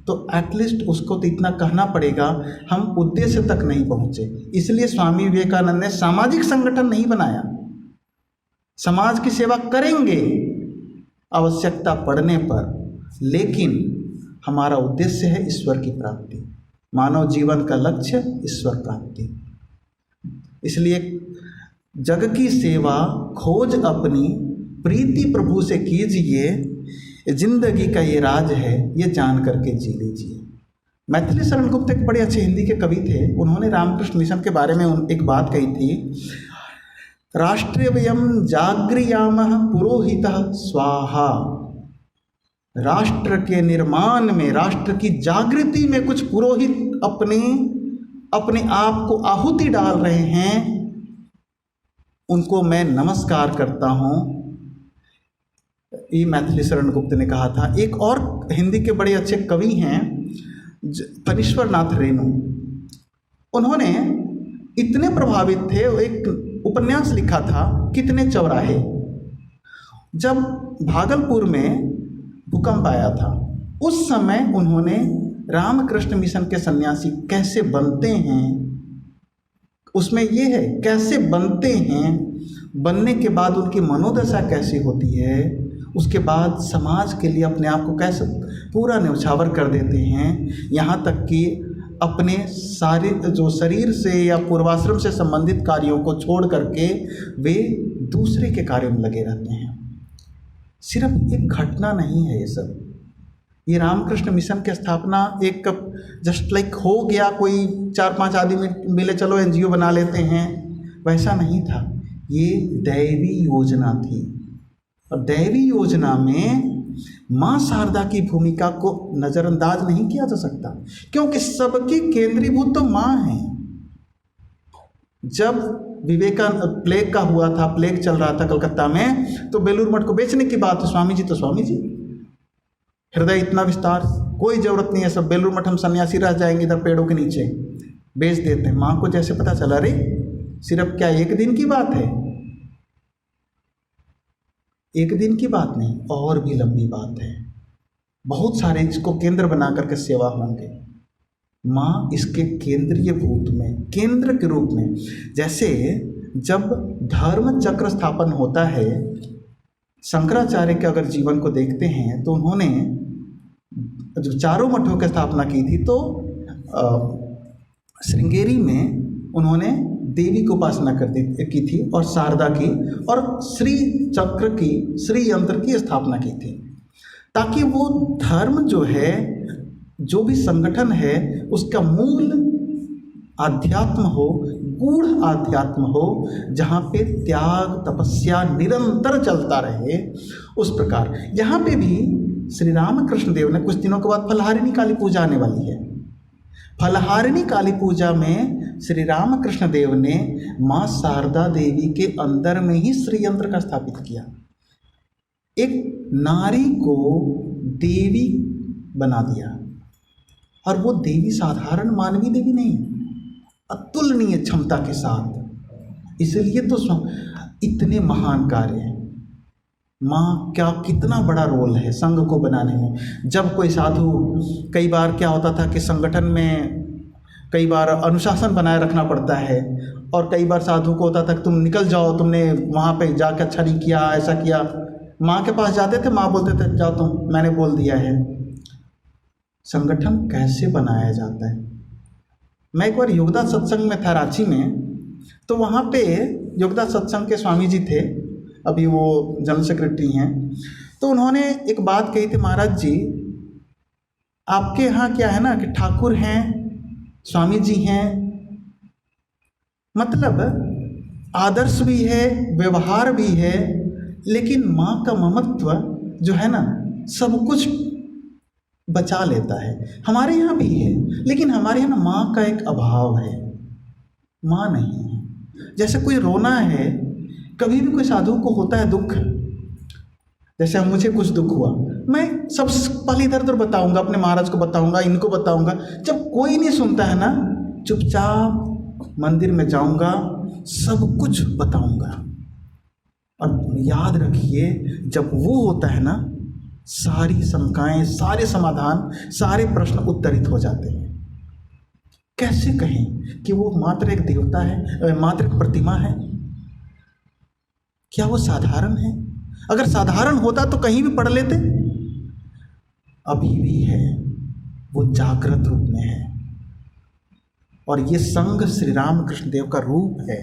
तो एटलीस्ट उसको तो इतना कहना पड़ेगा हम उद्देश्य तक नहीं पहुँचे। इसलिए स्वामी विवेकानंद ने सामाजिक संगठन नहीं बनाया। समाज की सेवा करेंगे आवश्यकता पड़ने पर, लेकिन हमारा उद्देश्य है ईश्वर की प्राप्ति। मानव जीवन का लक्ष्य ईश्वर प्राप्ति। इसलिए जग की सेवा खोज अपनी, प्रीति प्रभु से कीजिए, जिंदगी का ये राज है ये जान करके जी लीजिए। मैथिली शरण गुप्त एक बड़े अच्छे हिंदी के कवि थे। उन्होंने रामकृष्ण मिशन के बारे में एक बात कही थी, राष्ट्रवयम जागृयामः पुरोहितः स्वाहा। राष्ट्र के निर्माण में, राष्ट्र की जागृति में कुछ पुरोहित अपने आप को आहुति डाल रहे हैं, उनको मैं नमस्कार करता हूँ। ये मैथिली शरण गुप्त ने कहा था। एक और हिंदी के बड़े अच्छे कवि हैं फणीश्वर नाथ रेणु, उन्होंने इतने प्रभावित थे, एक उपन्यास लिखा था कितने चौराहे। जब भागलपुर में भूकंप आया था उस समय उन्होंने रामकृष्ण मिशन के सन्यासी कैसे बनते हैं, उसमें ये है कैसे बनते हैं, बनने के बाद उनकी मनोदशा कैसी होती है, उसके बाद समाज के लिए अपने आप को कैसे पूरा न्यौछावर कर देते हैं, यहाँ तक कि अपने सारे जो शरीर से या पूर्वाश्रम से संबंधित कार्यों को छोड़ करके वे दूसरे के कार्यों में लगे रहते हैं। सिर्फ एक घटना नहीं है ये सब। ये रामकृष्ण मिशन की स्थापना एक जस्ट लाइक हो गया, कोई 4-5 आदमी मिले चलो एनजीओ बना लेते हैं, वैसा नहीं था। ये दैवी योजना थी और दैवी योजना में माँ शारदा की भूमिका को नज़रअंदाज नहीं किया जा सकता, क्योंकि सबकी केंद्रीभूत तो माँ है। जब प्लेग का हुआ था, प्लेग चल रहा था कलकत्ता में, तो बेलूर मठ को बेचने की बात, स्वामी जी हृदय इतना विस्तार, कोई ज़रूरत नहीं है, सब बेलूर मठ हम सन्यासी रह जाएंगे इधर पेड़ों के नीचे, बेच देते हैं। माँ को जैसे पता चला, अरे सिर्फ क्या एक दिन की बात है, एक दिन की बात नहीं, और भी लंबी बात है, बहुत सारे इसको केंद्र बना करके सेवा होंगे। माँ इसके केंद्रीय भूत में, केंद्र के रूप में, जैसे जब धर्म चक्र स्थापन होता है, शंकराचार्य के अगर जीवन को देखते हैं तो उन्होंने जब चारों मठों की स्थापना की थी तो श्रृंगेरी में उन्होंने देवी की उपासना की थी और शारदा की, और श्री चक्र की, श्री यंत्र की स्थापना की थी, ताकि वो धर्म जो है, जो भी संगठन है, उसका मूल आध्यात्म हो, गूढ़ आध्यात्म हो, जहाँ पे त्याग तपस्या निरंतर चलता रहे, उस प्रकार यहाँ पे भी श्री रामकृष्ण देव ने, कुछ दिनों के बाद फलहारिणी काली पूजा आने वाली है। फलहारिणी काली पूजा में श्री रामकृष्ण देव ने माँ शारदा देवी के अंदर में ही श्री यंत्र का स्थापित किया। एक नारी को देवी बना दिया, और वो देवी साधारण मानवीय देवी नहीं, अतुलनीय क्षमता के साथ। इसलिए तो इतने महान कार्य हैं। माँ क्या कितना बड़ा रोल है संघ को बनाने में। जब कोई साधु, कई बार क्या होता था कि संगठन में कई बार अनुशासन बनाए रखना पड़ता है, और कई बार साधु को होता था कि तुम निकल जाओ, तुमने वहाँ पे जाकर अच्छा नहीं किया, ऐसा किया। माँ के पास जाते थे, माँ बोलते थे जाओ तुम, मैंने बोल दिया है। संगठन कैसे बनाया जाता है। मैं एक बार योगदान सत्संग में था रांची में, तो वहाँ पे योगदान सत्संग के स्वामी जी थे, अभी वो जनरल सेक्रेटरी हैं। तो उन्होंने एक बात कही थी, महाराज जी आपके यहाँ क्या है ना कि ठाकुर हैं, स्वामी जी हैं, मतलब आदर्श भी है, व्यवहार भी है, लेकिन माँ का ममत्व जो है ना सब कुछ बचा लेता है। हमारे यहाँ भी है, लेकिन हमारे यहाँ ना माँ का एक अभाव है, माँ नहीं है। जैसे कोई रोना है, कभी भी कोई साधु को होता है दुख, जैसे मुझे कुछ दुख हुआ, मैं सबसे पहले इधर उधर बताऊंगा, अपने महाराज को बताऊंगा, इनको बताऊंगा। जब कोई नहीं सुनता है ना, चुपचाप मंदिर में जाऊंगा, सब कुछ बताऊंगा। और याद रखिए, जब वो होता है ना, सारी शंकाएं, सारे समाधान, सारे प्रश्न उत्तरित हो जाते हैं। कैसे कहें कि वो मात्र एक देवता है, मात्र एक प्रतिमा है? क्या वो साधारण है? अगर साधारण होता तो कहीं भी पढ़ लेते। अभी भी है, वो जागृत रूप में है, और ये संघ श्री रामकृष्ण देव का रूप है।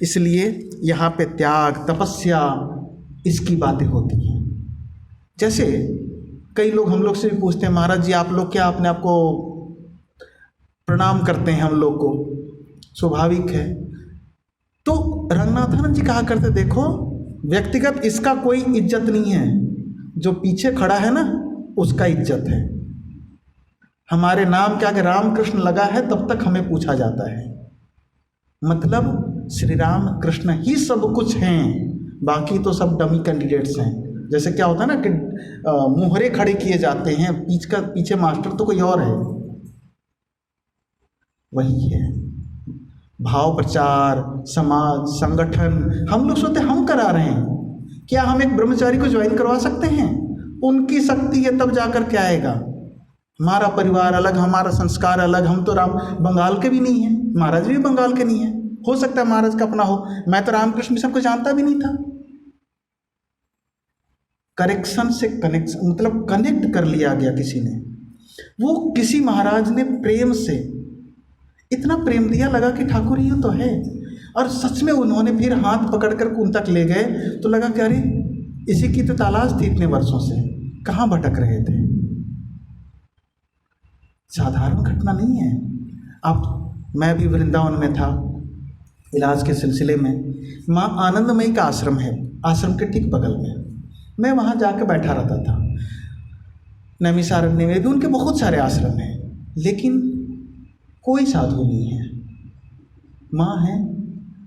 इसलिए यहाँ पे त्याग तपस्या इसकी बातें होती हैं। जैसे कई लोग हम लोग से भी पूछते हैं, महाराज जी आप लोग क्या अपने आप को प्रणाम करते हैं? हम लोग को स्वाभाविक है। तो रंगनाथानंद जी कहा करते, देखो व्यक्तिगत इसका कोई इज्जत नहीं है, जो पीछे खड़ा है ना उसका इज्जत है। हमारे नाम के आगे रामकृष्ण लगा है तब तक हमें पूछा जाता है। मतलब श्री राम कृष्ण ही सब कुछ हैं, बाकी तो सब डमी कैंडिडेट्स हैं। जैसे क्या होता है ना कि मोहरे खड़े किए जाते हैं, पीछे मास्टर तो कोई और है। वही है भाव प्रचार, समाज संगठन। हम लोग सोचते हम करा रहे हैं, क्या हम एक ब्रह्मचारी को ज्वाइन करवा सकते हैं? उनकी शक्ति है तब जाकर के आएगा। हमारा परिवार अलग, हमारा संस्कार अलग। हम तो बंगाल के भी नहीं हैं, महाराज भी बंगाल के नहीं हैं। हो सकता है महाराज का अपना हो, मैं तो रामकृष्ण मिशन को जानता भी नहीं था। करेक्शन से कनेक्शन, मतलब कनेक्ट कर लिया गया किसी ने। वो किसी महाराज ने प्रेम से इतना प्रेम दिया, लगा कि ठाकुर ही तो है। और सच में उन्होंने फिर हाथ पकड़ कर उन तक ले गए, तो लगा कि अरे इसी की तो तलाश थी इतने वर्षों से, कहाँ भटक रहे थे। साधारण घटना नहीं है। मैं भी वृंदावन में था इलाज के सिलसिले में। माँ आनंदमयी का आश्रम है, आश्रम के ठीक बगल में। मैं वहाँ जाकर बैठा रहता था। नैमिषारण्य में भी उनके बहुत सारे आश्रम हैं, लेकिन कोई साधु नहीं है। माँ है,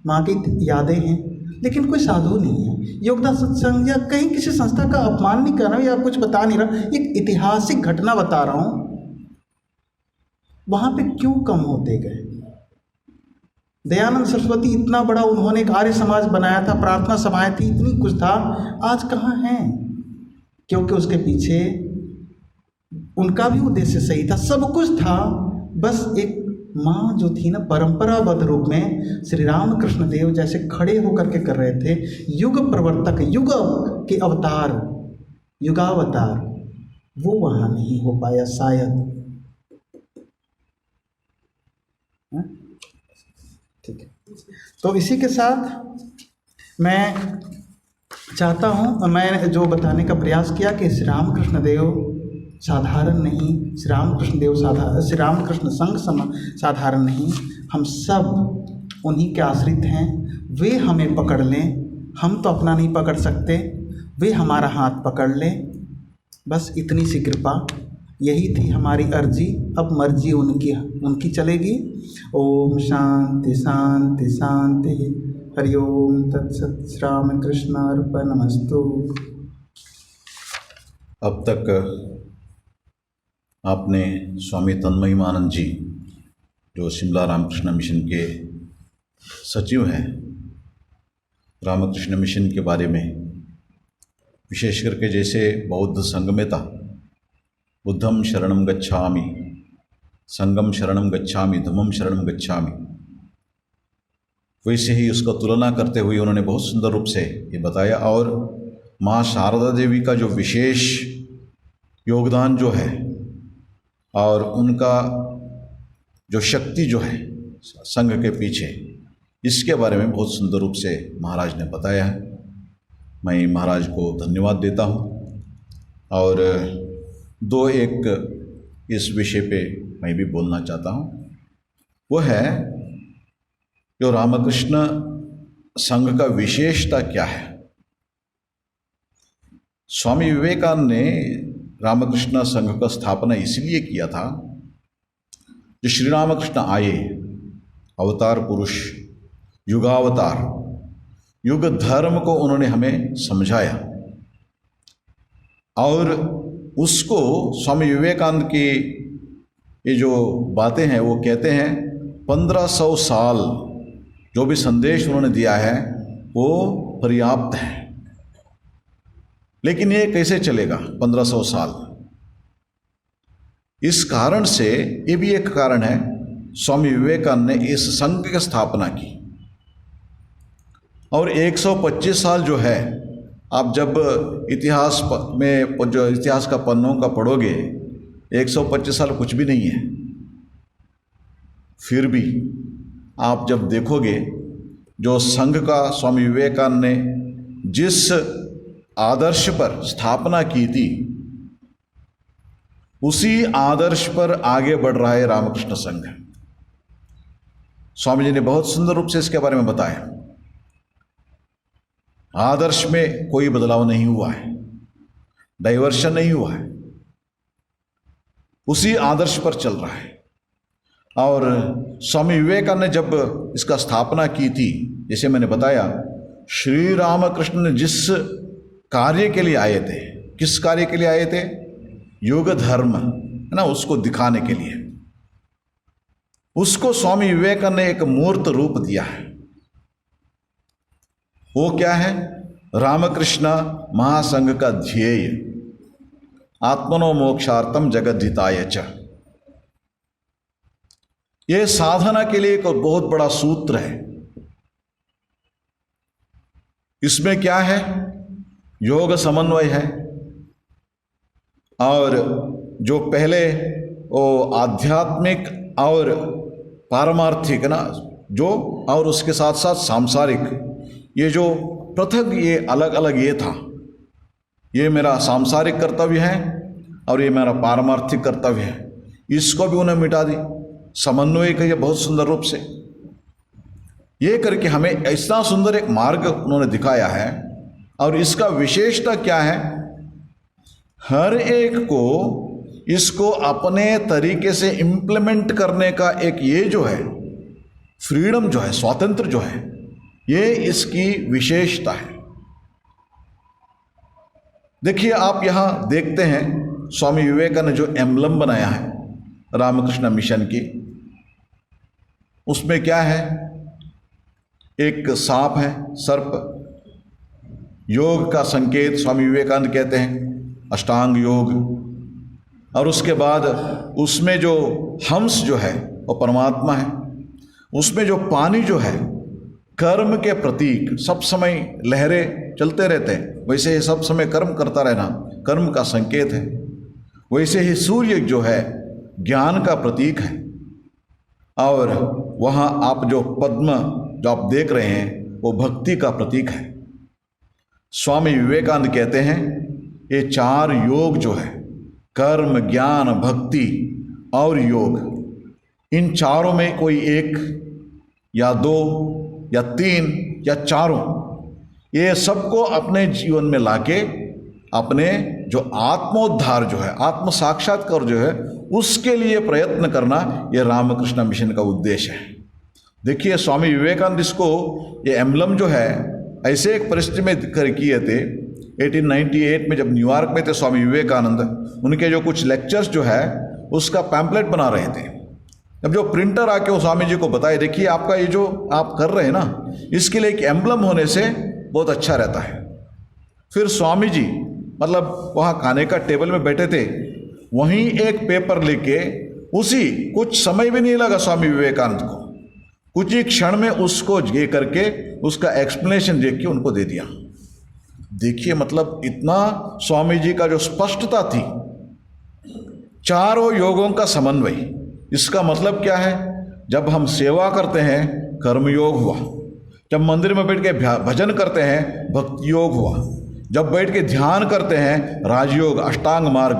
माँ की यादें हैं, लेकिन कोई साधु नहीं है। योगदान सत्संग या कहीं किसी संस्था का अपमान नहीं कर रहा हूँ या कुछ बता नहीं रहा, एक ऐतिहासिक घटना बता रहा हूँ। वहाँ पे क्यों कम होते गए? दयानंद सरस्वती इतना बड़ा उन्होंने एक आर्य समाज बनाया था, प्रार्थना सभाएं थी, इतनी कुछ था, आज कहाँ हैं? क्योंकि उसके पीछे उनका भी उद्देश्य सही था, सब कुछ था, बस एक माँ जो थी ना परंपराबद्ध रूप में श्री रामकृष्ण देव जैसे खड़े होकर के कर रहे थे, युग प्रवर्तक, युग के अवतार, युगावतार, वो वहाँ नहीं हो पाया शायद। ठीक है, तो इसी के साथ मैं चाहता हूँ, मैं जो बताने का प्रयास किया कि श्री रामकृष्ण देव साधारण नहीं, श्री रामकृष्ण संघ साधारण नहीं। हम सब उन्हीं के आश्रित हैं, वे हमें पकड़ लें, हम तो अपना नहीं पकड़ सकते, वे हमारा हाथ पकड़ लें। बस इतनी सी कृपा, यही थी हमारी अर्जी। अब मर्जी उनकी चलेगी। ओम शांति शांति शांति। हरि ओम तत्सत। श्री रामकृष्णार्पणमस्तु। अब तक आपने स्वामी तन्मयीमानंद जी, जो शिमला रामकृष्ण मिशन के सचिव हैं, रामकृष्ण मिशन के बारे में, विशेष करके जैसे बौद्ध संघ में था, बुद्धम शरणम गच्छामि, संघम शरणम गच्छामि, धम्मम शरणम गच्छामि, वैसे ही उसका तुलना करते हुए उन्होंने बहुत सुंदर रूप से ये बताया। और माँ शारदा देवी का जो विशेष योगदान जो है और उनका जो शक्ति जो है संघ के पीछे, इसके बारे में बहुत सुंदर रूप से महाराज ने बताया है। मैं महाराज को धन्यवाद देता हूँ। और दो एक इस विषय पे मैं भी बोलना चाहता हूँ। वो है जो रामकृष्ण संघ का विशेषता क्या है। स्वामी विवेकानंद ने रामकृष्ण संघ का स्थापना इसलिए किया था, जो श्री रामकृष्ण आए, अवतार पुरुष, युगावतार, युग धर्म को उन्होंने हमें समझाया। और उसको स्वामी विवेकानंद की ये जो बातें हैं, वो कहते हैं 1500 साल जो भी संदेश उन्होंने दिया है वो पर्याप्त है। लेकिन ये कैसे चलेगा 1500 साल? इस कारण से, ये भी एक कारण है, स्वामी विवेकानंद ने इस संघ की स्थापना की। और 125 साल जो है, आप जब इतिहास में जो इतिहास का पन्नों का पढ़ोगे, 125 साल कुछ भी नहीं है। फिर भी आप जब देखोगे जो संघ का स्वामी विवेकानंद ने जिस आदर्श पर स्थापना की थी, उसी आदर्श पर आगे बढ़ रहा है रामकृष्ण संघ। स्वामी जी ने बहुत सुंदर रूप से इसके बारे में बताया। आदर्श में कोई बदलाव नहीं हुआ है, डाइवर्शन नहीं हुआ है, उसी आदर्श पर चल रहा है। और स्वामी विवेकानंद ने जब इसका स्थापना की थी, जैसे मैंने बताया, श्री रामकृष्ण ने जिस कार्य के लिए आए थे, किस कार्य के लिए आए थे? युग धर्म, है ना, उसको दिखाने के लिए। उसको स्वामी विवेकानंद ने एक मूर्त रूप दिया है। वो क्या है? रामकृष्ण महासंघ का ध्येय, आत्मनो मोक्षार्थम जगद्धिताय च। ये साधना के लिए एक बहुत बड़ा सूत्र है। इसमें क्या है? योग समन्वय है, और जो पहले वो आध्यात्मिक और पारमार्थिक ना, जो, और उसके साथ साथ सांसारिक, ये जो पृथक, ये अलग अलग ये था। ये मेरा सांसारिक कर्तव्य है और ये मेरा पारमार्थिक कर्तव्य है, इसको भी उन्हें मिटा दी। समन्वय किया बहुत सुंदर रूप से। ये करके हमें इतना सुंदर एक मार्ग उन्होंने दिखाया है। और इसका विशेषता क्या है? हर एक को इसको अपने तरीके से इम्प्लीमेंट करने का एक ये जो है फ्रीडम जो है, स्वातंत्र जो है, ये इसकी विशेषता है। देखिए, आप यहां देखते हैं स्वामी विवेकानंद ने जो एम्बलम बनाया है रामकृष्ण मिशन की, उसमें क्या है? एक सांप है, सर्प। योग का संकेत स्वामी विवेकानंद कहते हैं अष्टांग योग। और उसके बाद उसमें जो हंस जो है वो परमात्मा है। उसमें जो पानी जो है कर्म के प्रतीक, सब समय लहरें चलते रहते हैं, वैसे ही सब समय कर्म करता रहना कर्म का संकेत है। वैसे ही सूर्य जो है ज्ञान का प्रतीक है। और वहाँ आप जो पद्म जो आप देख रहे हैं वो भक्ति का प्रतीक है। स्वामी विवेकानंद कहते हैं ये चार योग जो है, कर्म, ज्ञान, भक्ति और योग, इन चारों में कोई एक या 2 या 3 या चारों, ये सबको अपने जीवन में लाके अपने जो आत्मोद्धार जो है, आत्म साक्षात्कार जो है, उसके लिए प्रयत्न करना, ये रामकृष्ण मिशन का उद्देश्य है। देखिए स्वामी विवेकानंद इसको, ये एम्बलम जो है ऐसे एक परिस्थिति में किए थे 1898 में, जब न्यूयॉर्क में थे स्वामी विवेकानंद, उनके जो कुछ लेक्चर्स जो है उसका पैम्पलेट बना रहे थे। अब जो प्रिंटर आके वो स्वामी जी को बताए, देखिए आपका ये जो आप कर रहे हैं ना, इसके लिए एक एम्बलम होने से बहुत अच्छा रहता है। फिर स्वामी जी मतलब वहाँ खाने का टेबल में बैठे थे, वहीं एक पेपर लेके, उसी कुछ समय भी नहीं लगा स्वामी विवेकानंद को, कुछ ही क्षण में उसको ये करके उसका एक्सप्लेनेशन देख के उनको दे दिया। देखिए मतलब इतना स्वामी जी का जो स्पष्टता थी, चारों योगों का समन्वय। इसका मतलब क्या है? जब हम सेवा करते हैं कर्मयोग हुआ, जब मंदिर में बैठ के भजन करते हैं भक्ति योग हुआ, जब बैठ के ध्यान करते हैं राजयोग अष्टांग मार्ग,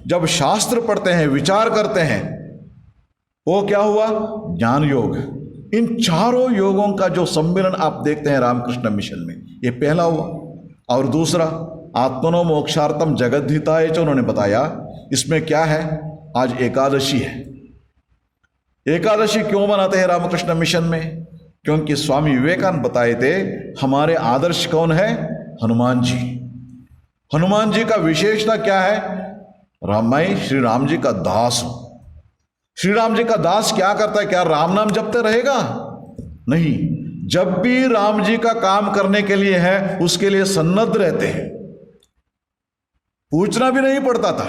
जब शास्त्र पढ़ते हैं विचार करते हैं वो क्या हुआ? ज्ञान योग। इन चारों योगों का जो सम्मिलन आप देखते हैं रामकृष्ण मिशन में, ये पहला हुआ। और दूसरा आत्मनो मोक्षार्थम जगद्धिताय जो उन्होंने बताया, इसमें क्या है? आज एकादशी है। एकादशी क्यों मनाते हैं रामकृष्ण मिशन में? क्योंकि स्वामी विवेकानंद बताए थे हमारे आदर्श कौन है? हनुमान जी। हनुमान जी का विशेषता क्या है? मैं श्री राम जी का दास हूं। श्री राम जी का दास क्या करता है? क्या राम नाम जपते रहेगा? नहीं, जब भी राम जी का काम करने के लिए है उसके लिए सन्नद्ध रहते हैं, पूछना भी नहीं पड़ता था।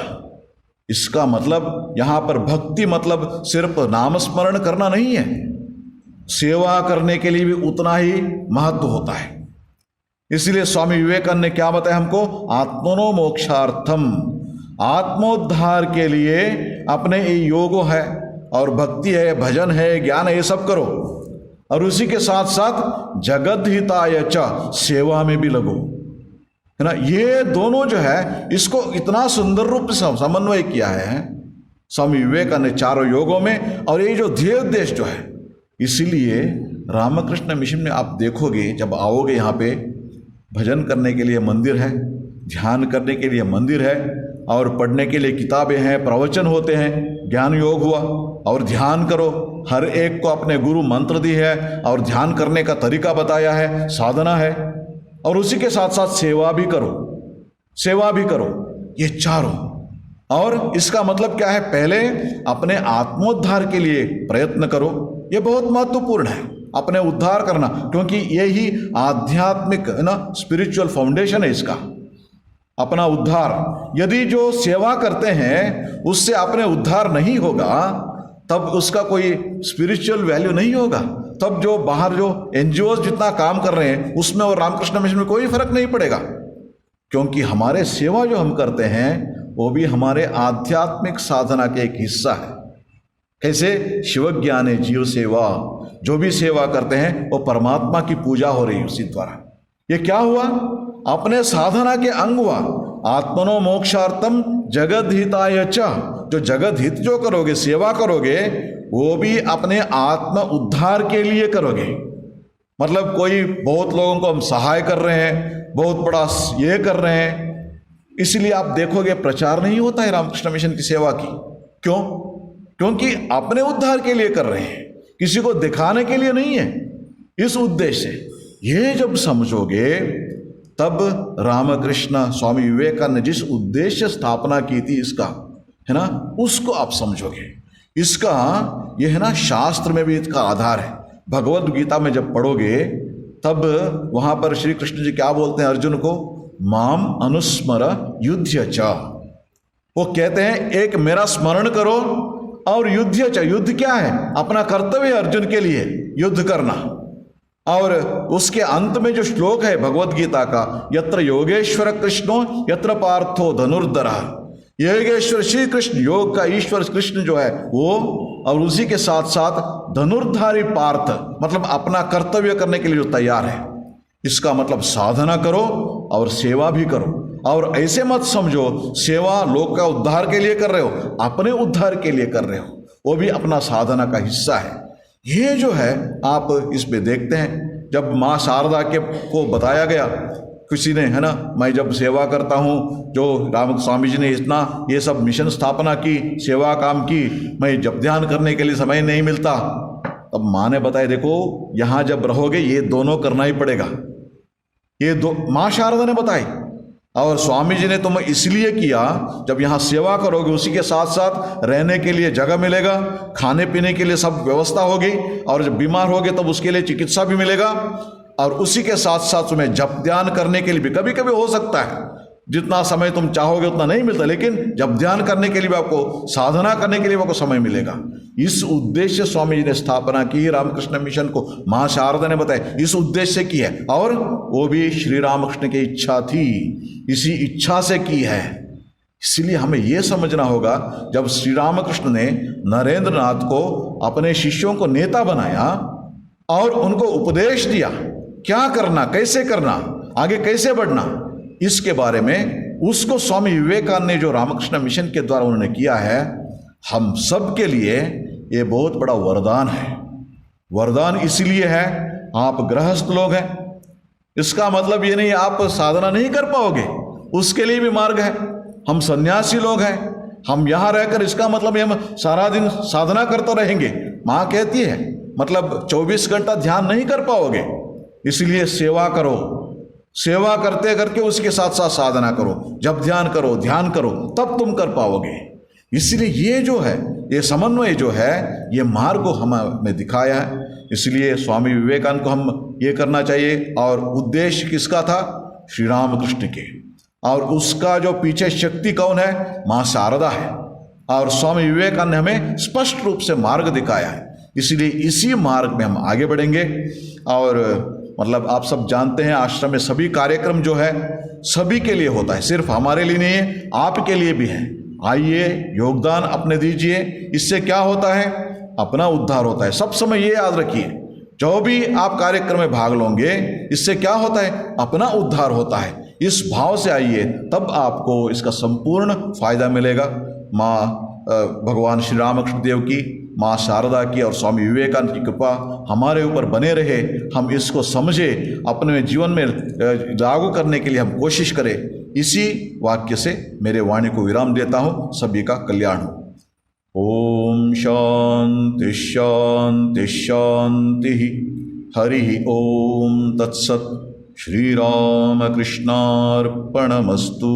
इसका मतलब यहां पर भक्ति मतलब सिर्फ नाम स्मरण करना नहीं है, सेवा करने के लिए भी उतना ही महत्व होता है। इसलिए स्वामी विवेकानंद ने क्या बताया हमको? आत्मनो मोक्षार्थम, आत्मोद्धार के लिए अपने ये योग है और भक्ति है, भजन है, ज्ञान है, ये सब करो, और उसी के साथ साथ जगत हिताय च, सेवा में भी लगो, है ना। ये दोनों जो है इसको इतना सुंदर रूप से समन्वय किया है स्वामी विवेकानंद ने चारों योगों में। और ये जो ध्येय उद्देश्य जो है, इसीलिए रामकृष्ण मिशन में आप देखोगे, जब आओगे यहाँ पे, भजन करने के लिए मंदिर है, ध्यान करने के लिए मंदिर है, और पढ़ने के लिए किताबें हैं, प्रवचन होते हैं, ज्ञान योग हुआ, और ध्यान करो। हर एक को अपने गुरु मंत्र दी है और ध्यान करने का तरीका बताया है, साधना है, और उसी के साथ साथ सेवा भी करो, सेवा भी करो, ये चारों। और इसका मतलब क्या है? पहले अपने आत्मोद्धार के लिए प्रयत्न करो, ये बहुत महत्वपूर्ण है, अपने उद्धार करना, क्योंकि यही आध्यात्मिक है ना, स्पिरिचुअल फाउंडेशन है इसका, अपना उद्धार। यदि जो सेवा करते हैं उससे अपने उद्धार नहीं होगा, तब उसका कोई स्पिरिचुअल वैल्यू नहीं होगा। तब जो बाहर जो एनजीओ जितना काम कर रहे हैं उसमें और रामकृष्ण मिशन में कोई फर्क नहीं पड़ेगा, क्योंकि हमारे सेवा जो हम करते हैं वो भी हमारे आध्यात्मिक साधना के एक हिस्सा है। कैसे? शिव ज्ञाने जीव सेवा, जो भी सेवा करते हैं वो परमात्मा की पूजा हो रही है उसी द्वारा। ये क्या हुआ? अपने साधना के अंग हुआ। आत्मनो मोक्षार्थम जगद हिताय च, जो जगत हित जो करोगे, सेवा करोगे, वो भी अपने आत्म उद्धार के लिए करोगे। मतलब कोई बहुत लोगों को हम सहाय कर रहे हैं, बहुत बड़ा ये कर रहे हैं, इसलिए आप देखोगे प्रचार नहीं होता है रामकृष्ण मिशन की सेवा की। क्यों? क्योंकि अपने उद्धार के लिए कर रहे हैं, किसी को दिखाने के लिए नहीं है। इस उद्देश्य से ये जब समझोगे, तब रामकृष्ण स्वामी विवेकानंद ने जिस उद्देश्य स्थापना की थी इसका, है ना, उसको आप समझोगे। इसका ये है ना, शास्त्र में भी इसका आधार है। भगवद गीता में जब पढ़ोगे तब वहां पर श्री कृष्ण जी क्या बोलते हैं अर्जुन को? माम अनुस्मर युध्य च। वो कहते हैं एक मेरा स्मरण करो और युध्य च। युद्ध क्या है? अपना कर्तव्य है अर्जुन के लिए युद्ध करना। और उसके अंत में जो श्लोक है भगवद गीता का, यत्र योगेश्वर कृष्णो यत्र पार्थो धनुर्धरः। योगेश्वर श्री कृष्ण, योग का ईश्वर कृष्ण जो है वो, और उसी के साथ साथ धनुर्धारी पार्थ, मतलब अपना कर्तव्य करने के लिए जो तैयार है। इसका मतलब साधना करो और सेवा भी करो। और ऐसे मत समझो सेवा लोक का उद्धार के लिए कर रहे हो, अपने उद्धार के लिए कर रहे हो, वो भी अपना साधना का हिस्सा है। ये जो है आप इस पे देखते हैं, जब माँ शारदा के को बताया गया किसी ने, है ना, मैं जब सेवा करता हूँ, जो राम स्वामी जी ने इतना ये सब मिशन स्थापना की, सेवा काम की, मैं जब ध्यान करने के लिए समय नहीं मिलता, तब माँ ने बताया देखो यहाँ जब रहोगे ये दोनों करना ही पड़ेगा। ये दो माँ शारदा ने बताई, और स्वामी जी ने तुम इसलिए किया, जब यहाँ सेवा करोगे उसी के साथ साथ रहने के लिए जगह मिलेगा, खाने पीने के लिए सब व्यवस्था होगी, और जब बीमार होगे तब उसके लिए चिकित्सा भी मिलेगा, और उसी के साथ साथ तुम्हें जप ध्यान करने के लिए भी कभी कभी हो सकता है जितना समय तुम चाहोगे उतना नहीं मिलता, लेकिन जब ध्यान करने के लिए भी आपको, साधना करने के लिए आपको समय मिलेगा। इस उद्देश्य स्वामी जी ने स्थापना की रामकृष्ण मिशन को, माँ शारदा ने बताया इस उद्देश्य से की है, और वो भी श्री रामकृष्ण की इच्छा थी, इसी इच्छा से की है। इसलिए हमें यह समझना होगा, जब श्री रामकृष्ण ने नरेंद्र नाथ को अपने शिष्यों को नेता बनाया और उनको उपदेश दिया क्या करना, कैसे करना, आगे कैसे बढ़ना, इसके बारे में उसको स्वामी विवेकानंद ने जो रामकृष्ण मिशन के द्वारा उन्होंने किया है, हम सब के लिए ये बहुत बड़ा वरदान है। वरदान इसलिए है, आप गृहस्थ लोग हैं, इसका मतलब ये नहीं आप साधना नहीं कर पाओगे, उसके लिए भी मार्ग है। हम सन्यासी लोग हैं, हम यहाँ रहकर, इसका मतलब हम सारा दिन साधना करते रहेंगे, माँ कहती है, मतलब 24 घंटा ध्यान नहीं कर पाओगे। इसलिए सेवा करो, सेवा करते करके उसके साथ साथ साधना करो, जब ध्यान करो, तब तुम कर पाओगे। इसलिए ये जो है, ये समन्वय जो है, ये मार्ग को हमें दिखाया है। इसलिए स्वामी विवेकानंद को हम ये करना चाहिए, और उद्देश्य किसका था? श्री रामकृष्ण के, और उसका जो पीछे शक्ति कौन है? माँ शारदा है, और स्वामी विवेकानंद ने हमें स्पष्ट रूप से मार्ग दिखाया है। इसलिए इसी मार्ग में हम आगे बढ़ेंगे। और मतलब आप सब जानते हैं, आश्रम में सभी कार्यक्रम जो है सभी के लिए होता है, सिर्फ हमारे लिए नहीं है, आपके लिए भी है। आइए, योगदान अपने दीजिए, इससे क्या होता है? अपना उद्धार होता है। सब समय ये याद रखिए, जो भी आप कार्यक्रम में भाग लोगे, इससे क्या होता है? अपना उद्धार होता है। इस भाव से आइए, तब आपको इसका संपूर्ण फायदा मिलेगा। माँ भगवान श्री रामकृष्ण देव की, माँ शारदा की और स्वामी विवेकानंद की कृपा हमारे ऊपर बने रहे। हम इसको समझे, अपने जीवन में लागू करने के लिए हम कोशिश करें। इसी वाक्य से मेरे वाणी को विराम देता हूँ। सभी का कल्याण हो। ओम शांति शांति शांति। हरि ओम तत्सत। श्री राम कृष्णार्पणमस्तु।